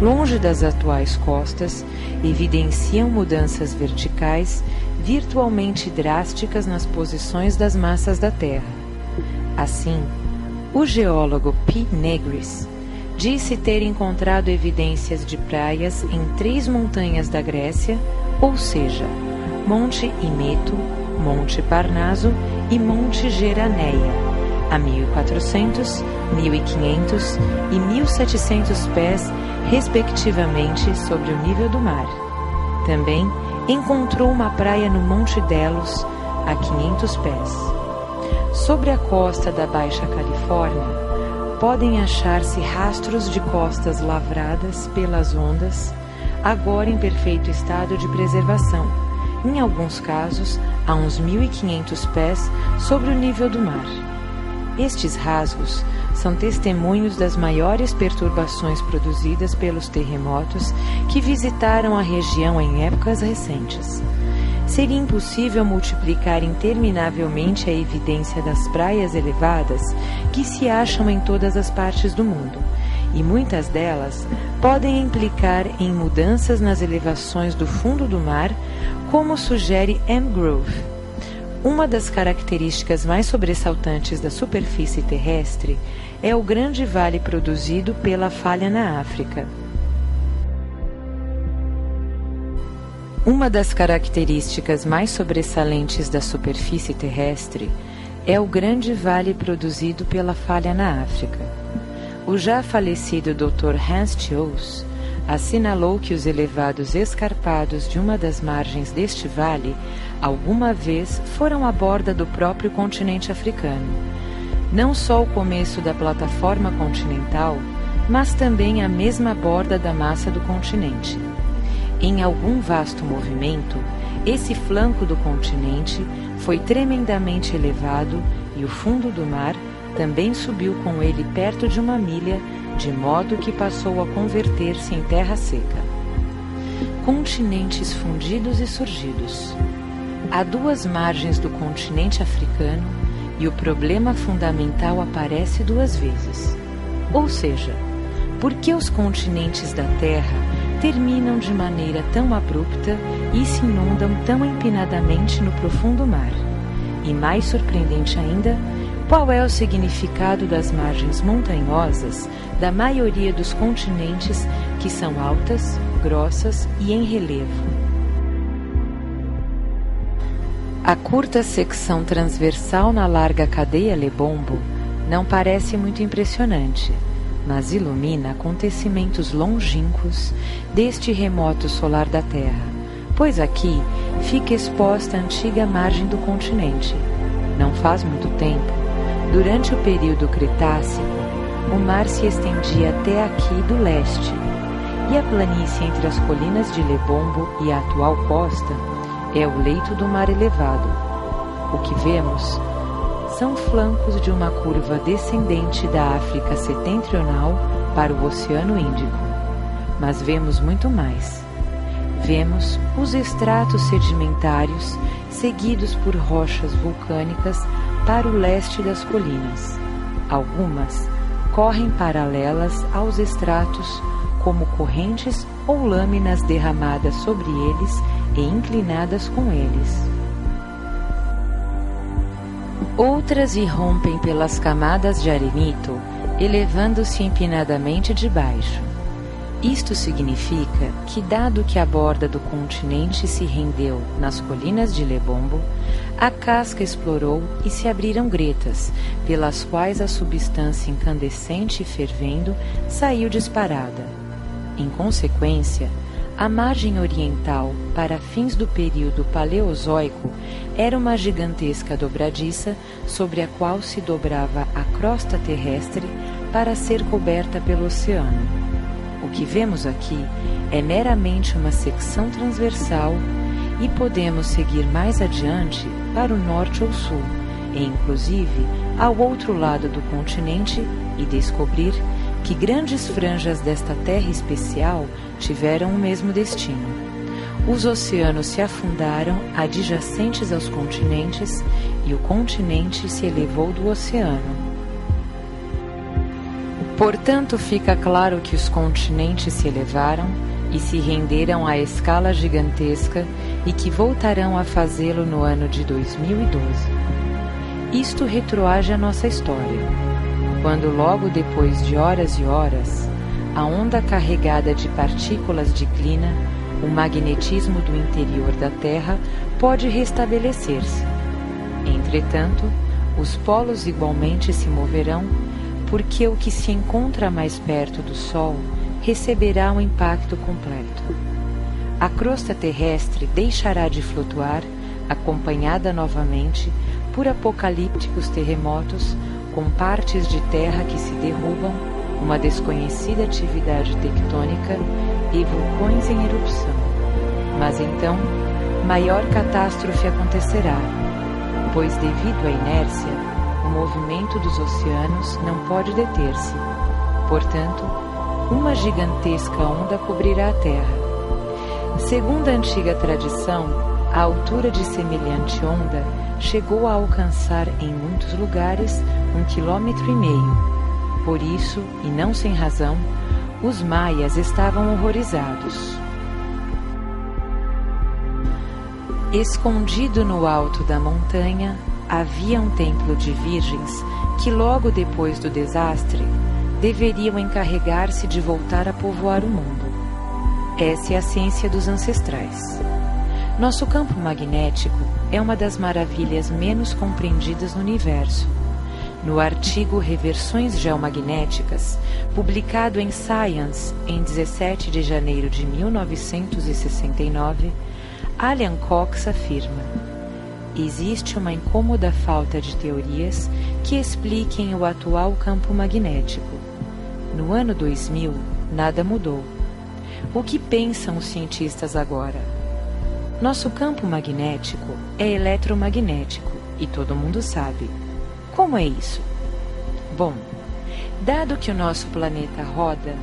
longe das atuais costas, evidenciam mudanças verticais virtualmente drásticas nas posições das massas da Terra. Assim, o geólogo P. Negris disse ter encontrado evidências de praias em 3 montanhas da Grécia, ou seja, Monte Imeto, Monte Parnaso e Monte Geraneia, a 1.400, 1.500 e 1.700 pés, respectivamente, sobre o nível do mar. Também encontrou uma praia no Monte Delos, a 500 pés. Sobre a costa da Baixa Califórnia, podem achar-se rastros de costas lavradas pelas ondas, agora em perfeito estado de preservação, em alguns casos a uns 1.500 pés sobre o nível do mar. Estes rasgos são testemunhos das maiores perturbações produzidas pelos terremotos que visitaram a região em épocas recentes. Seria impossível multiplicar interminavelmente a evidência das praias elevadas que se acham em todas as partes do mundo, e muitas delas podem implicar em mudanças nas elevações do fundo do mar, como sugere M. Grove. Uma das características mais sobressaltantes da superfície terrestre é o grande vale produzido pela falha na África. Uma das características mais sobressalentes da superfície terrestre é o grande vale produzido pela falha na África. O já falecido Dr. Hans Tjous assinalou que os elevados escarpados de uma das margens deste vale alguma vez foram a borda do próprio continente africano. Não só o começo da plataforma continental, mas também a mesma borda da massa do continente. Em algum vasto movimento, esse flanco do continente foi tremendamente elevado e o fundo do mar também subiu com ele perto de 1 milha, de modo que passou a converter-se em terra seca. Continentes fundidos e surgidos. Há 2 margens do continente africano e o problema fundamental aparece 2 vezes. Ou seja, Por que os continentes da Terra terminam de maneira tão abrupta e se inundam tão empinadamente no profundo mar? E mais surpreendente ainda, qual é o significado das margens montanhosas da maioria dos continentes que são altas, grossas e em relevo? A curta secção transversal na larga cadeia Lebombo não parece muito impressionante, mas ilumina acontecimentos longínquos deste remoto solar da Terra, pois aqui fica exposta a antiga margem do continente. Não faz muito tempo, durante o período Cretácico, o mar se estendia até aqui do leste, e a planície entre as colinas de Lebombo e a atual costa é o leito do mar elevado. O que vemos são flancos de uma curva descendente da África setentrional para o Oceano Índico. Mas vemos muito mais. Vemos os estratos sedimentários seguidos por rochas vulcânicas para o leste das colinas. Algumas correm paralelas aos estratos como correntes ou lâminas derramadas sobre eles e inclinadas com eles. Outras irrompem pelas camadas de arenito, elevando-se empinadamente de baixo. Isto significa que, dado que a borda do continente se rendeu nas colinas de Lebombo, a casca explorou e se abriram gretas, pelas quais a substância incandescente e fervendo saiu disparada. Em consequência, a margem oriental, para fins do período Paleozoico, era uma gigantesca dobradiça sobre a qual se dobrava a crosta terrestre para ser coberta pelo oceano. O que vemos aqui é meramente uma secção transversal e podemos seguir mais adiante para o norte ou sul, e inclusive ao outro lado do continente, e descobrir que grandes franjas desta terra especial tiveram o mesmo destino. Os oceanos se afundaram adjacentes aos continentes e o continente se elevou do oceano. Portanto, fica claro que os continentes se elevaram e se renderam à escala gigantesca e que voltarão a fazê-lo no ano de 2012. Isto retroage à nossa história, quando logo depois de horas e horas, a onda carregada de partículas declina, o magnetismo do interior da Terra pode restabelecer-se. Entretanto, os polos igualmente se moverão, porque o que se encontra mais perto do Sol receberá um impacto completo. A crosta terrestre deixará de flutuar, acompanhada novamente por apocalípticos terremotos com partes de terra que se derrubam, uma desconhecida atividade tectônica e vulcões em erupção. Mas então, maior catástrofe acontecerá, pois devido à inércia, o movimento dos oceanos não pode deter-se. Portanto, uma gigantesca onda cobrirá a Terra. Segundo a antiga tradição, a altura de semelhante onda chegou a alcançar em muitos lugares 1,5 km. Por isso, e não sem razão, os maias estavam horrorizados. Escondido no alto da montanha, havia um templo de virgens que logo depois do desastre deveriam encarregar-se de voltar a povoar o mundo. Essa é a ciência dos ancestrais. Nosso campo magnético é uma das maravilhas menos compreendidas no universo. No artigo Reversões Geomagnéticas, publicado em Science em 17 de janeiro de 1969, Alan Cox afirma: existe uma incômoda falta de teorias que expliquem o atual campo magnético. No ano 2000, nada mudou. O que pensam os cientistas agora? Nosso campo magnético é eletromagnético, e todo mundo sabe. Como é isso? Bom, dado que o nosso planeta roda,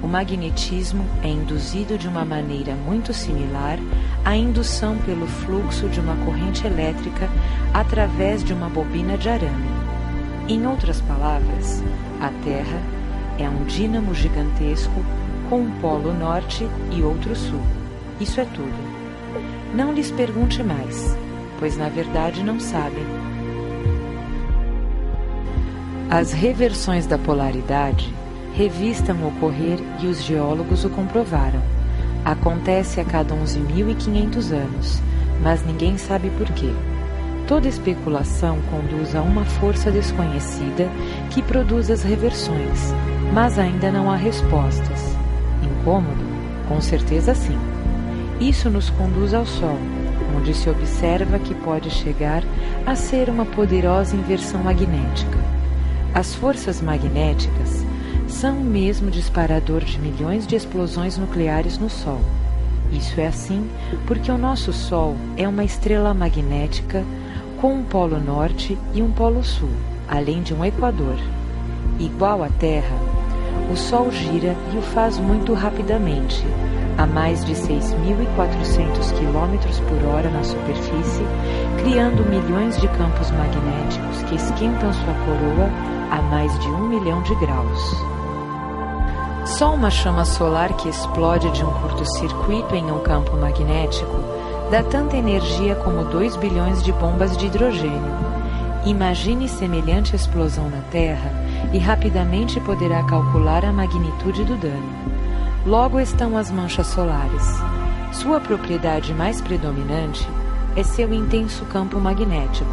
o magnetismo é induzido de uma maneira muito similar à indução pelo fluxo de uma corrente elétrica através de uma bobina de arame. Em outras palavras, a Terra é um dínamo gigantesco com um polo norte e outro sul. Isso é tudo. Não lhes pergunte mais, pois na verdade não sabem. As reversões da polaridade revistam o ocorrer e os geólogos o comprovaram. Acontece a cada 11.500 anos, mas ninguém sabe por quê. Toda especulação conduz a uma força desconhecida que produz as reversões, mas ainda não há respostas. Incômodo? Com certeza sim. Isso nos conduz ao Sol, onde se observa que pode chegar a ser uma poderosa inversão magnética. As forças magnéticas são o mesmo disparador de milhões de explosões nucleares no Sol. Isso é assim porque o nosso Sol é uma estrela magnética com um polo norte e um polo sul, além de um equador. Igual à Terra, o Sol gira e o faz muito rapidamente, a mais de 6.400 km por hora na superfície, criando milhões de campos magnéticos que esquentam sua coroa a mais de 1 milhão de graus. Só uma chama solar que explode de um curto-circuito em um campo magnético dá tanta energia como 2 bilhões de bombas de hidrogênio. Imagine semelhante explosão na Terra e rapidamente poderá calcular a magnitude do dano. Logo estão as manchas solares. Sua propriedade mais predominante é seu intenso campo magnético.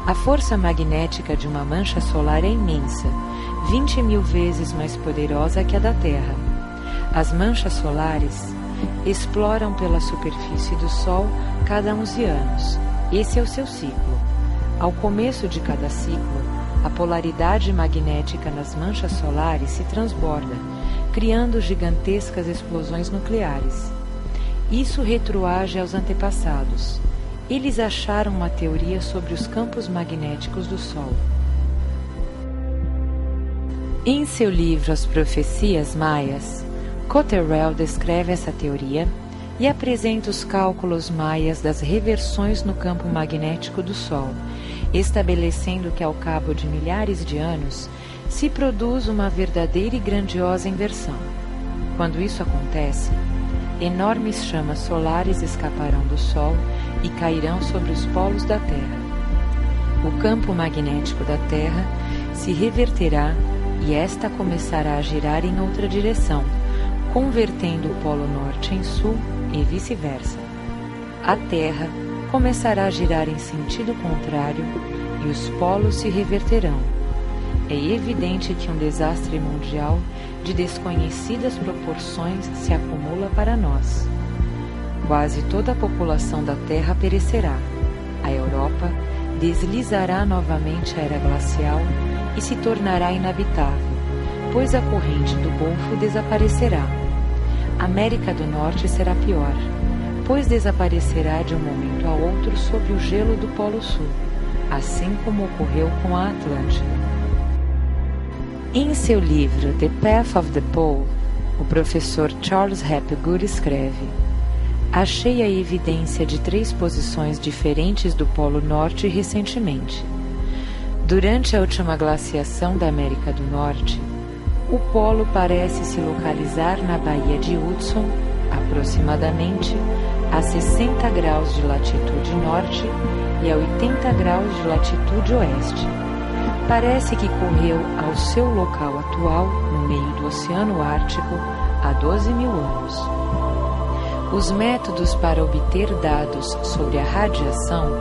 A força magnética de uma mancha solar é imensa, 20.000 vezes mais poderosa que a da Terra. As manchas solares exploram pela superfície do Sol cada 11 anos. Esse é o seu ciclo. Ao começo de cada ciclo, a polaridade magnética nas manchas solares se transborda, criando gigantescas explosões nucleares. Isso retroage aos antepassados. Eles acharam uma teoria sobre os campos magnéticos do Sol. Em seu livro As Profecias Maias, Cotterell descreve essa teoria e apresenta os cálculos maias das reversões no campo magnético do Sol, estabelecendo que ao cabo de milhares de anos se produz uma verdadeira e grandiosa inversão. Quando isso acontece, enormes chamas solares escaparão do Sol e cairão sobre os polos da Terra. O campo magnético da Terra se reverterá e esta começará a girar em outra direção, convertendo o polo norte em sul e vice-versa. A Terra começará a girar em sentido contrário e os polos se reverterão. É evidente que um desastre mundial de desconhecidas proporções se acumula para nós. Quase toda a população da Terra perecerá. A Europa deslizará novamente a era glacial e se tornará inabitável, pois a corrente do Golfo desaparecerá. A América do Norte será pior, pois desaparecerá de um momento a outro sob o gelo do Polo Sul, assim como ocorreu com a Atlântida. Em seu livro The Path of the Pole, o professor Charles Hapgood escreve: achei a evidência de 3 posições diferentes do Polo Norte recentemente. Durante a última glaciação da América do Norte, o polo parece se localizar na Baía de Hudson, aproximadamente a 60 graus de latitude norte e a 80 graus de latitude oeste. Parece que correu ao seu local atual, no meio do Oceano Ártico, há 12.000 anos. Os métodos para obter dados sobre a radiação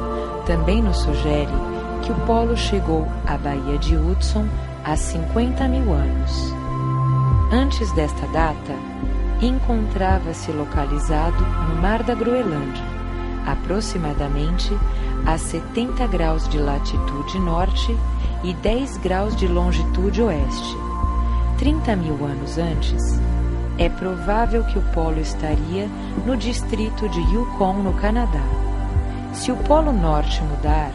também nos sugerem que o polo chegou à Baía de Hudson há 50.000 anos. Antes desta data, encontrava-se localizado no Mar da Groenlândia, aproximadamente a 70 graus de latitude norte e 10 graus de longitude oeste. 30.000 anos antes, é provável que o polo estaria no distrito de Yukon, no Canadá. Se o polo norte mudar,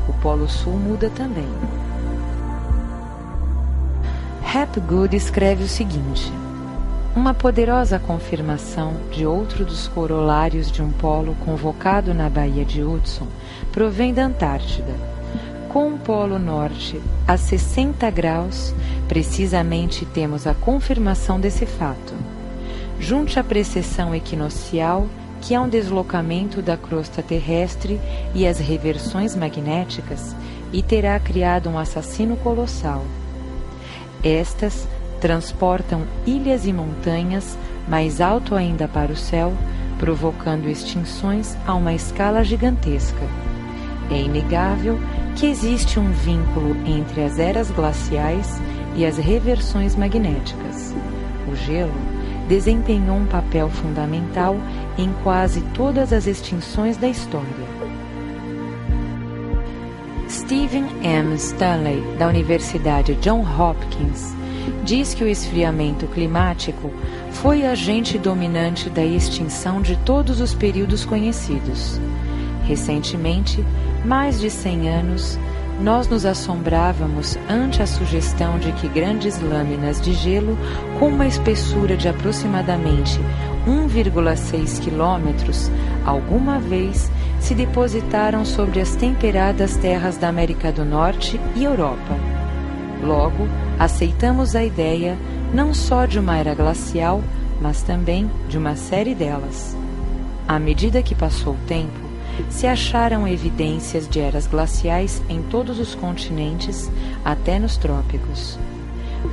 o polo sul muda também. Hapgood escreve o seguinte: uma poderosa confirmação de outro dos corolários de um polo convocado na Baía de Hudson provém da Antártida. Com o Polo Norte a 60 graus, precisamente temos a confirmação desse fato. Junte a precessão equinocial, que é um deslocamento da crosta terrestre, e as reversões magnéticas, e terá criado um assassino colossal. Estas transportam ilhas e montanhas mais alto ainda para o céu, provocando extinções a uma escala gigantesca. É inegável que existe um vínculo entre as eras glaciais e as reversões magnéticas. O gelo desempenhou um papel fundamental em quase todas as extinções da história. Stephen M. Stanley, da Universidade Johns Hopkins, diz que o esfriamento climático foi agente dominante da extinção de todos os períodos conhecidos. Recentemente, mais de 100 anos, nós nos assombrávamos ante a sugestão de que grandes lâminas de gelo com uma espessura de aproximadamente 1,6 quilômetros alguma vez se depositaram sobre as temperadas terras da América do Norte e Europa. Logo, aceitamos a ideia não só de uma era glacial, mas também de uma série delas. À medida que passou o tempo, se acharam evidências de eras glaciais em todos os continentes, até nos trópicos.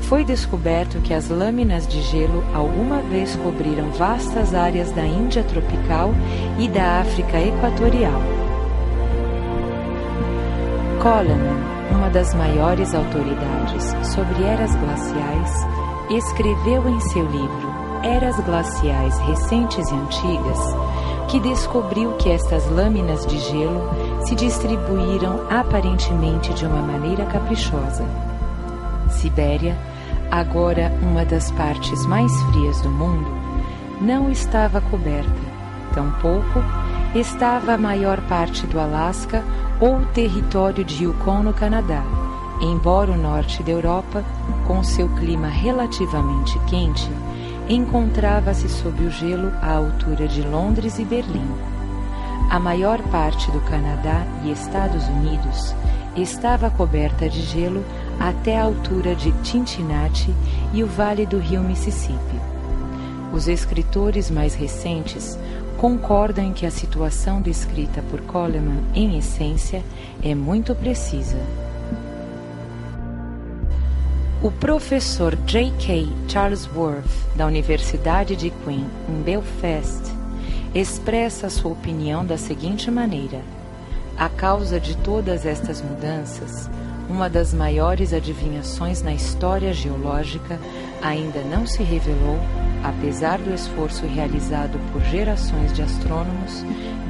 Foi descoberto que as lâminas de gelo alguma vez cobriram vastas áreas da Índia tropical e da África equatorial. Coleman, uma das maiores autoridades sobre eras glaciais, escreveu em seu livro Eras Glaciais Recentes e Antigas que descobriu que estas lâminas de gelo se distribuíram aparentemente de uma maneira caprichosa. Sibéria, agora uma das partes mais frias do mundo, não estava coberta, tampouco estava a maior parte do Alasca ou o território de Yukon no Canadá, embora o norte da Europa, com seu clima relativamente quente, encontrava-se sob o gelo à altura de Londres e Berlim. A maior parte do Canadá e Estados Unidos estava coberta de gelo até a altura de Cincinnati e o vale do rio Mississippi. Os escritores mais recentes concordam em que a situação descrita por Coleman, em essência, é muito precisa. O professor J.K. Charlesworth, da Universidade de Queen, em Belfast, expressa sua opinião da seguinte maneira: a causa de todas estas mudanças, uma das maiores adivinhações na história geológica, ainda não se revelou, apesar do esforço realizado por gerações de astrônomos,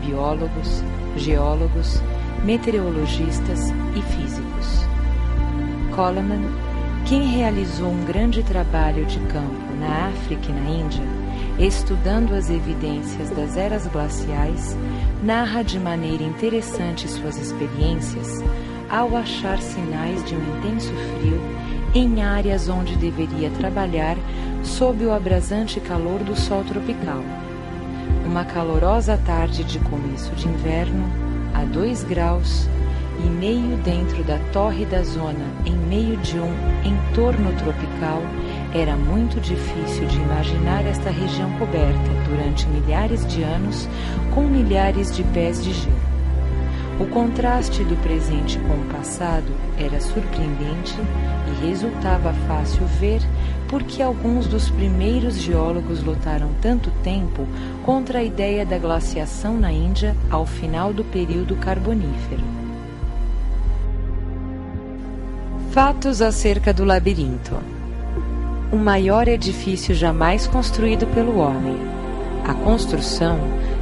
biólogos, geólogos, meteorologistas e físicos. Coleman, quem realizou um grande trabalho de campo na África e na Índia, estudando as evidências das eras glaciais, narra de maneira interessante suas experiências ao achar sinais de um intenso frio em áreas onde deveria trabalhar sob o abrasante calor do sol tropical. Uma calorosa tarde de começo de inverno, a 2 graus e meio dentro da tórrida zona em meio de um entorno tropical, era muito difícil de imaginar esta região coberta durante milhares de anos com milhares de pés de gelo. O contraste do presente com o passado era surpreendente e resultava fácil ver porque alguns dos primeiros geólogos lutaram tanto tempo contra a ideia da glaciação na Índia ao final do período carbonífero. Fatos acerca do labirinto. O maior edifício jamais construído pelo homem. A construção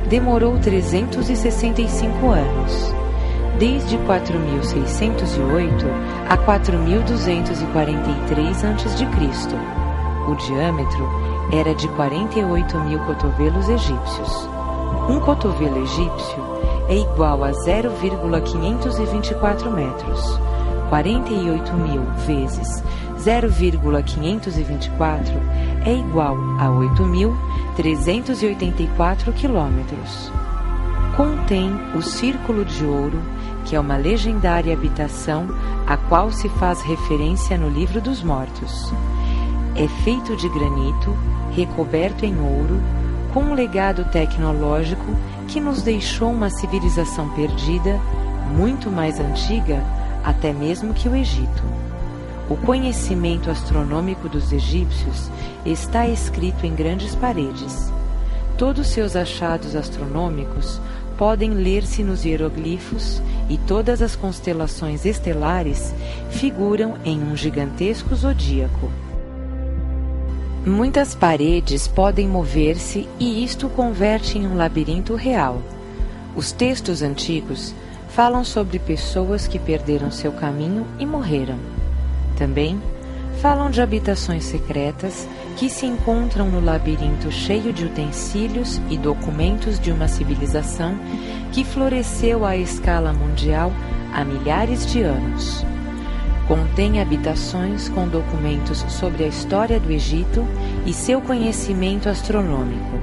demorou 365 anos, desde 4608 a 4243 a.C. O diâmetro era de 48 mil cotovelos egípcios. Um cotovelo egípcio é igual a 0,524 metros. 48 mil vezes 0,524 é igual a 8.384 quilômetros. Contém o Círculo de Ouro, que é uma legendária habitação a qual se faz referência no Livro dos Mortos. É feito de granito, recoberto em ouro, com um legado tecnológico que nos deixou uma civilização perdida, muito mais antiga até mesmo que o Egito. O conhecimento astronômico dos egípcios está escrito em grandes paredes. Todos seus achados astronômicos podem ler-se nos hieroglifos e todas as constelações estelares figuram em um gigantesco zodíaco. Muitas paredes podem mover-se e isto converte em um labirinto real. Os textos antigos falam sobre pessoas que perderam seu caminho e morreram. Também falam de habitações secretas que se encontram no labirinto cheio de utensílios e documentos de uma civilização que floresceu à escala mundial há milhares de anos. Contém habitações com documentos sobre a história do Egito e seu conhecimento astronômico.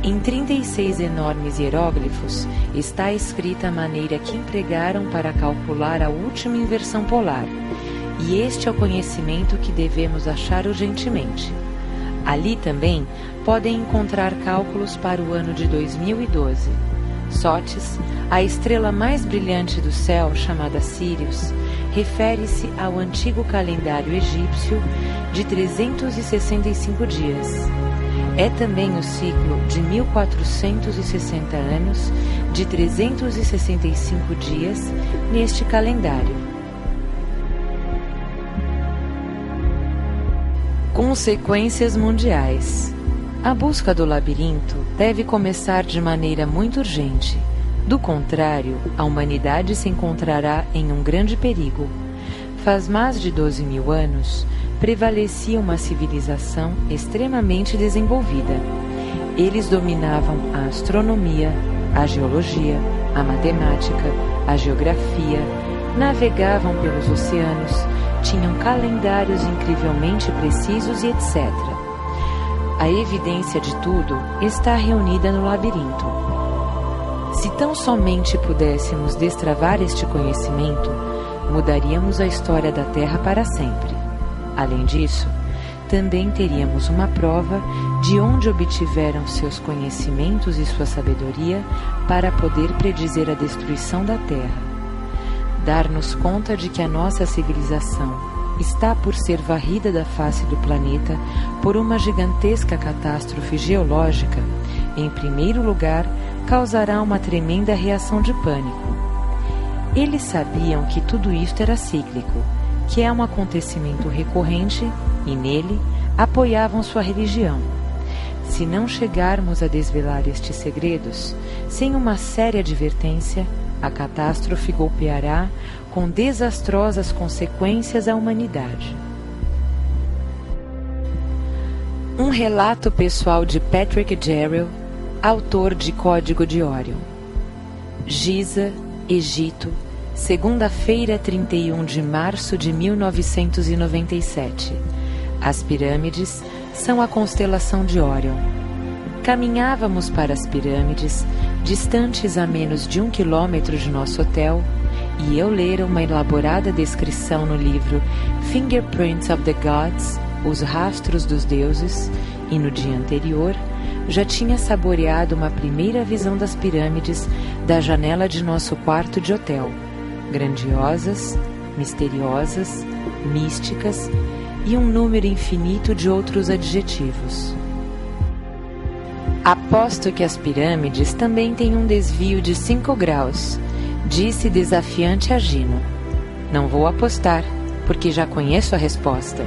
Em 36 enormes hieróglifos está escrita a maneira que empregaram para calcular a última inversão polar, e este é o conhecimento que devemos achar urgentemente. Ali também podem encontrar cálculos para o ano de 2012. Sotes, a estrela mais brilhante do céu, chamada Sírius, refere-se ao antigo calendário egípcio de 365 dias. É também o ciclo de 1460 anos de 365 dias neste calendário. Consequências mundiais. A busca do labirinto deve começar de maneira muito urgente. Do contrário, a humanidade se encontrará em um grande perigo. Faz mais de 12.000 anos, prevalecia uma civilização extremamente desenvolvida. Eles dominavam a astronomia, a geologia, a matemática, a geografia, navegavam pelos oceanos, tinham calendários incrivelmente precisos e etc. A evidência de tudo está reunida no labirinto. Se tão somente pudéssemos destravar este conhecimento, mudaríamos a história da Terra para sempre. Além disso, também teríamos uma prova de onde obtiveram seus conhecimentos e sua sabedoria para poder predizer a destruição da Terra. Dar-nos conta de que a nossa civilização está por ser varrida da face do planeta por uma gigantesca catástrofe geológica, em primeiro lugar, causará uma tremenda reação de pânico. Eles sabiam que tudo isto era cíclico, que é um acontecimento recorrente, e nele apoiavam sua religião. Se não chegarmos a desvelar estes segredos, sem uma séria advertência, a catástrofe golpeará com desastrosas consequências à humanidade. Um relato pessoal de Patrick Jarrell, autor de Código de Órion. Giza, Egito, segunda-feira, 31 de março de 1997. As pirâmides são a constelação de Órion. Caminhávamos para as pirâmides, distantes a menos de 1 quilômetro de nosso hotel, e eu lera uma elaborada descrição no livro Fingerprints of the Gods, Os Rastros dos Deuses, e no dia anterior já tinha saboreado uma primeira visão das pirâmides da janela de nosso quarto de hotel, grandiosas, misteriosas, místicas e um número infinito de outros adjetivos. Aposto que as pirâmides também têm um desvio de 5 graus, disse desafiante a Gino. Não vou apostar, porque já conheço a resposta.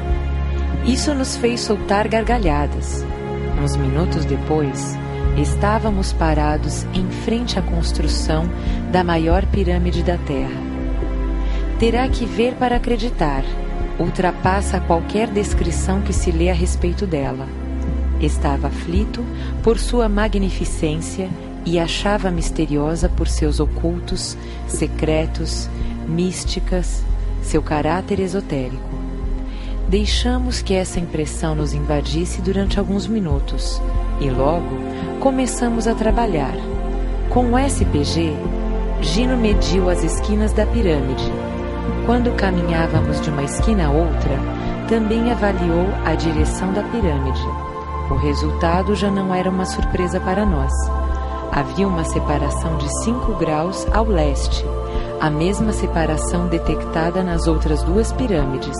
Isso nos fez soltar gargalhadas. Uns minutos depois, estávamos parados em frente à construção da maior pirâmide da Terra. Terá que ver para acreditar. Ultrapassa qualquer descrição que se lê a respeito dela. Estava aflito por sua magnificência e achava misteriosa por seus ocultos, secretos, místicas, seu caráter esotérico. Deixamos que essa impressão nos invadisse durante alguns minutos e logo começamos a trabalhar. Com o SPG, Gino mediu as esquinas da pirâmide. Quando caminhávamos de uma esquina a outra, também avaliou a direção da pirâmide. O resultado já não era uma surpresa para nós. Havia uma separação de 5 graus ao leste, a mesma separação detectada nas outras 2 pirâmides.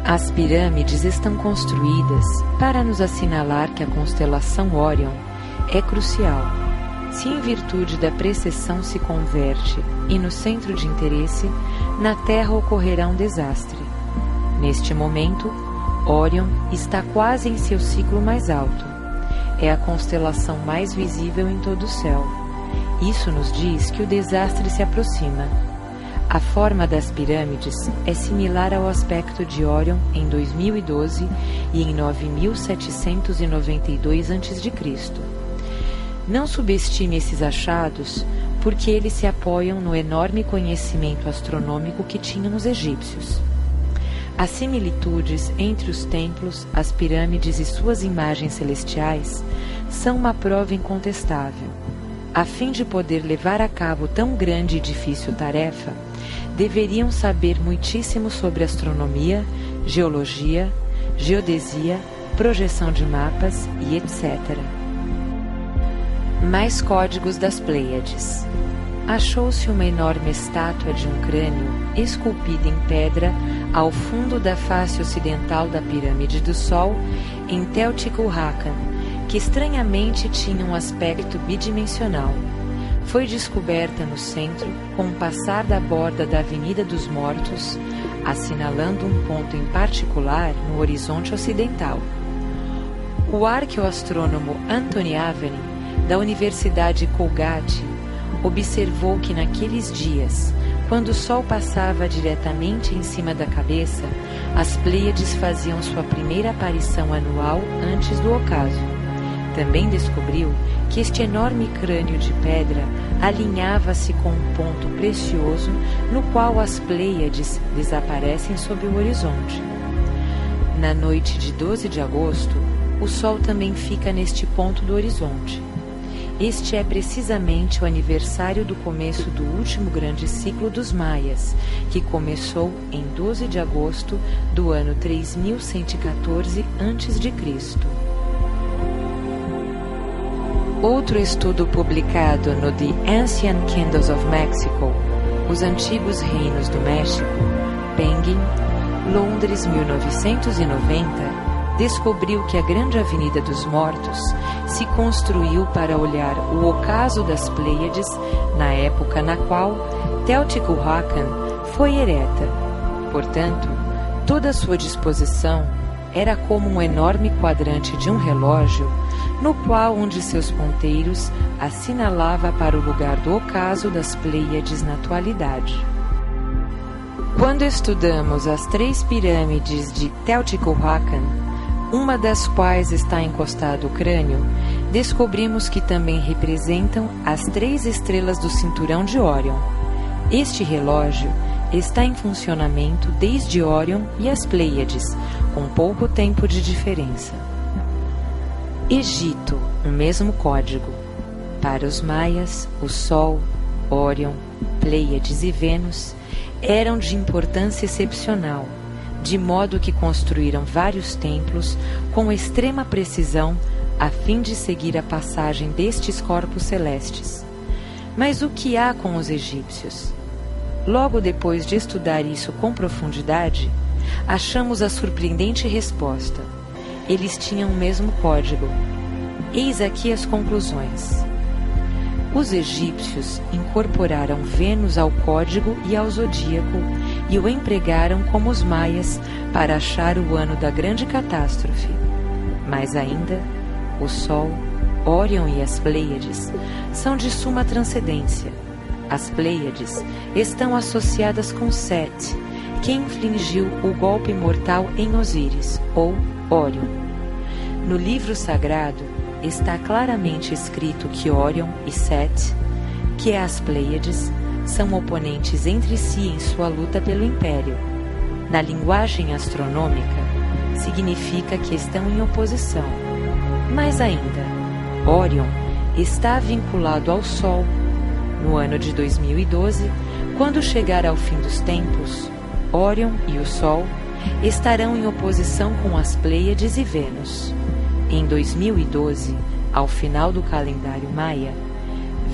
As pirâmides estão construídas para nos assinalar que a constelação Órion é crucial. Se em virtude da precessão se converte e no centro de interesse, na Terra ocorrerá um desastre. Neste momento, Órion está quase em seu ciclo mais alto. É a constelação mais visível em todo o céu. Isso nos diz que o desastre se aproxima. A forma das pirâmides é similar ao aspecto de Órion em 2012 e em 9792 a.C. Não subestime esses achados, porque eles se apoiam no enorme conhecimento astronômico que tinham os egípcios. As similitudes entre os templos, as pirâmides e suas imagens celestiais são uma prova incontestável. A fim de poder levar a cabo tão grande e difícil tarefa, deveriam saber muitíssimo sobre astronomia, geologia, geodesia, projeção de mapas e etc. Mais códigos das Pleiades. Achou-se uma enorme estátua de um crânio esculpida em pedra ao fundo da face ocidental da Pirâmide do Sol, em Teotihuacan, que estranhamente tinha um aspecto bidimensional. Foi descoberta no centro, com o passar da borda da Avenida dos Mortos, assinalando um ponto em particular no horizonte ocidental. O arqueoastrônomo Anthony Avery, da Universidade Colgate, observou que naqueles dias, quando o Sol passava diretamente em cima da cabeça, as Pleiades faziam sua primeira aparição anual antes do ocaso. Também descobriu que este enorme crânio de pedra alinhava-se com um ponto precioso no qual as Pleiades desaparecem sob o horizonte. Na noite de 12 de agosto, o Sol também fica neste ponto do horizonte. Este é precisamente o aniversário do começo do último grande ciclo dos Maias, que começou em 12 de agosto do ano 3114 a.C. Outro estudo publicado no The Ancient Kingdoms of Mexico, Os Antigos Reinos do México, Penguin, Londres, 1990, descobriu que a Grande Avenida dos Mortos se construiu para olhar o ocaso das Pleiades na época na qual Teotihuacan foi ereta. Portanto, toda a sua disposição era como um enorme quadrante de um relógio, no qual um de seus ponteiros assinalava para o lugar do ocaso das Pleiades na atualidade. Quando estudamos as 3 pirâmides de Teotihuacan, uma das quais está encostado o crânio, descobrimos que também representam as 3 estrelas do cinturão de Órion. Este relógio está em funcionamento desde Órion e as Pleiades, com pouco tempo de diferença. Egito, o mesmo código. Para os maias, o Sol, Órion, Pleiades e Vênus eram de importância excepcional, de modo que construíram vários templos com extrema precisão a fim de seguir a passagem destes corpos celestes. Mas o que há com os egípcios? Logo depois de estudar isso com profundidade, achamos a surpreendente resposta. Eles tinham o mesmo código. Eis aqui as conclusões. Os egípcios incorporaram Vênus ao código e ao zodíaco e o empregaram como os maias para achar o ano da grande catástrofe. Mais ainda, o Sol, Órion e as Pleiades são de suma transcendência. As Pleiades estão associadas com Sete, que infligiu o golpe mortal em Osíris, ou Órion. No livro sagrado está claramente escrito que Órion e Sete, que é as Pleiades, são oponentes entre si em sua luta pelo Império. Na linguagem astronômica, significa que estão em oposição. Mais ainda, Órion está vinculado ao Sol. No ano de 2012, quando chegar ao fim dos tempos, Órion e o Sol estarão em oposição com as Pleiades e Vênus. Em 2012, ao final do calendário maia,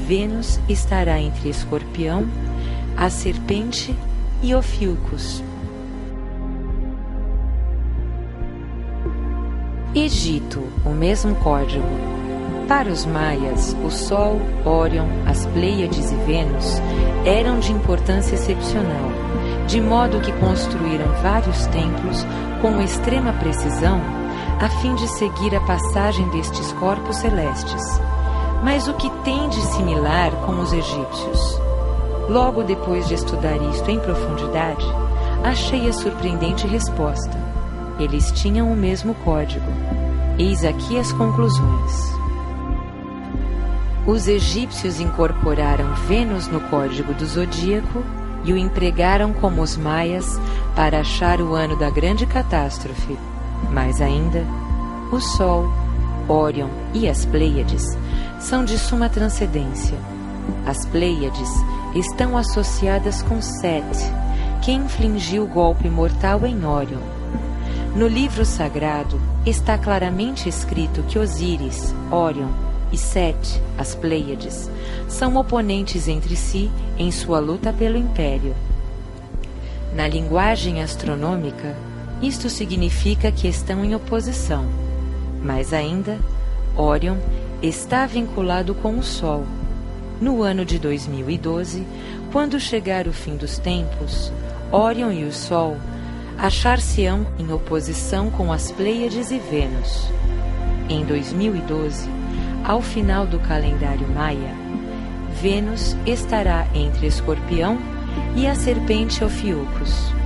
Vênus estará entre Escorpião, a Serpente e Ophiuchus. Egito, o mesmo código. Para os maias, o Sol, Órion, as Pleiades e Vênus eram de importância excepcional, de modo que construíram vários templos com extrema precisão a fim de seguir a passagem destes corpos celestes. Mas o que tem de similar com os egípcios? Logo depois de estudar isto em profundidade, achei a surpreendente resposta. Eles tinham o mesmo código. Eis aqui as conclusões. Os egípcios incorporaram Vênus no código do zodíaco e o empregaram como os maias para achar o ano da grande catástrofe. Mais ainda, o Sol, Órion e as Pleiades são de suma transcendência. As Pleiades estão associadas com Set, que infligiu o golpe mortal em Órion. No livro sagrado está claramente escrito que Osíris, Órion e Set, as Pleiades, são oponentes entre si em sua luta pelo império. Na linguagem astronômica, isto significa que estão em oposição. Mais ainda, Órion está vinculado com o Sol. No ano de 2012, quando chegar o fim dos tempos, Órion e o Sol achar-se-ão em oposição com as Pleiades e Vênus. Em 2012, ao final do calendário maia, Vênus estará entre Escorpião e a Serpente Ophiuchus.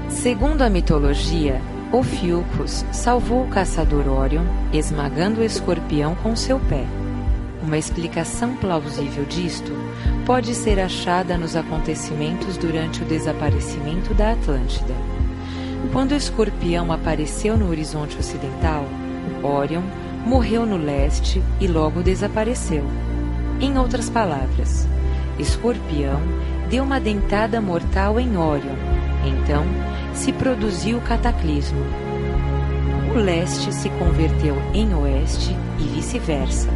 Segundo a mitologia, Ophiuchus salvou o caçador Órion, esmagando o Escorpião com seu pé. Uma explicação plausível disto pode ser achada nos acontecimentos durante o desaparecimento da Atlântida. Quando o Escorpião apareceu no horizonte ocidental, Órion morreu no leste e logo desapareceu. Em outras palavras, Escorpião deu uma dentada mortal em Órion, então se produziu o cataclismo. O leste se converteu em oeste e vice-versa.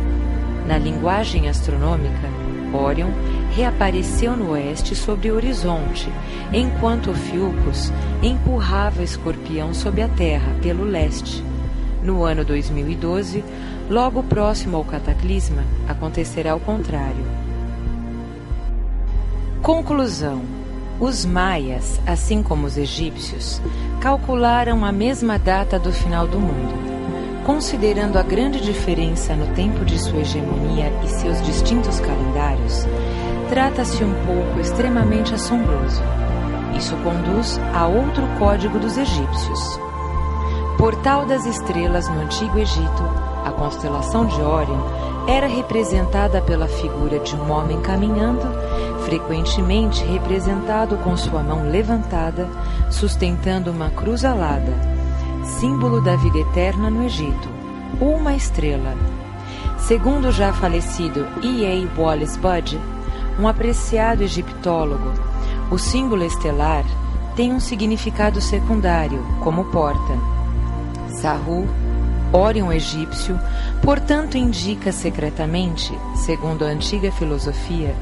Na linguagem astronômica, Órion reapareceu no oeste sobre o horizonte, enquanto Ophiuchus empurrava Escorpião sob a terra pelo leste. No ano 2012, logo próximo ao cataclisma, acontecerá o contrário. Conclusão: os maias, assim como os egípcios, calcularam a mesma data do final do mundo. Considerando a grande diferença no tempo de sua hegemonia e seus distintos calendários, trata-se um pouco extremamente assombroso. Isso conduz a outro código dos egípcios. Portal das estrelas no Antigo Egito, a constelação de Órion era representada pela figura de um homem caminhando, frequentemente representado com sua mão levantada, sustentando uma cruz alada, símbolo da vida eterna no Egito, ou uma estrela. Segundo o já falecido E. A. Wallace Budge, um apreciado egiptólogo, o símbolo estelar tem um significado secundário, como porta. Sahu, Órion egípcio, portanto indica secretamente, segundo a antiga filosofia,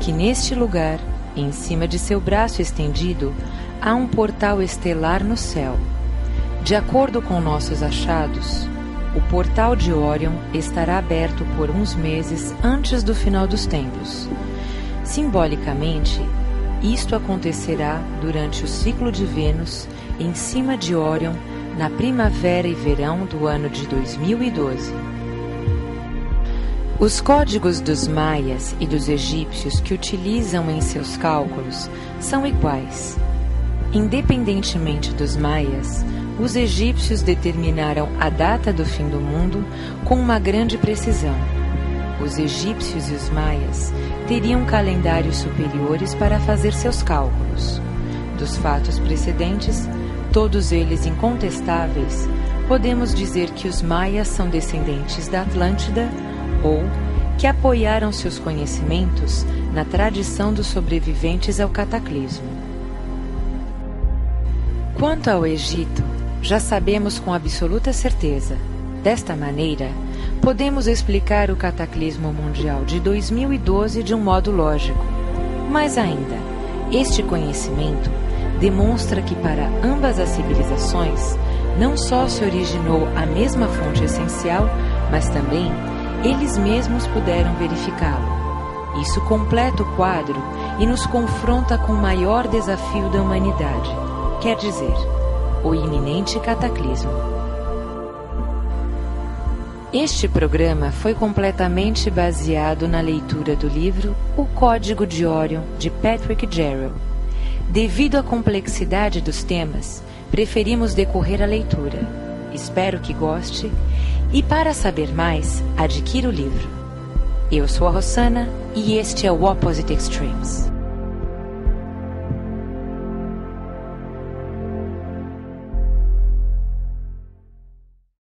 que neste lugar, em cima de seu braço estendido, há um portal estelar no céu. De acordo com nossos achados, o portal de Órion estará aberto por uns meses antes do final dos tempos. Simbolicamente, isto acontecerá durante o ciclo de Vênus em cima de Órion na primavera e verão do ano de 2012. Os códigos dos maias e dos egípcios que utilizam em seus cálculos são iguais. Independentemente dos maias, os egípcios determinaram a data do fim do mundo com uma grande precisão. Os egípcios e os maias teriam calendários superiores para fazer seus cálculos. Dos fatos precedentes, todos eles incontestáveis, podemos dizer que os maias são descendentes da Atlântida ou que apoiaram seus conhecimentos na tradição dos sobreviventes ao cataclismo. Quanto ao Egito, já sabemos com absoluta certeza. Desta maneira, podemos explicar o cataclismo mundial de 2012 de um modo lógico. Mais ainda, este conhecimento demonstra que para ambas as civilizações não só se originou a mesma fonte essencial, mas também eles mesmos puderam verificá-lo. Isso completa o quadro e nos confronta com o maior desafio da humanidade, quer dizer, o iminente cataclismo. Este programa foi completamente baseado na leitura do livro O Código de Orion, de Patrick Gerald. Devido à complexidade dos temas, preferimos decorrer a leitura. Espero que goste e, para saber mais, adquira o livro. Eu sou a Rossana e este é o Opposite Extremes.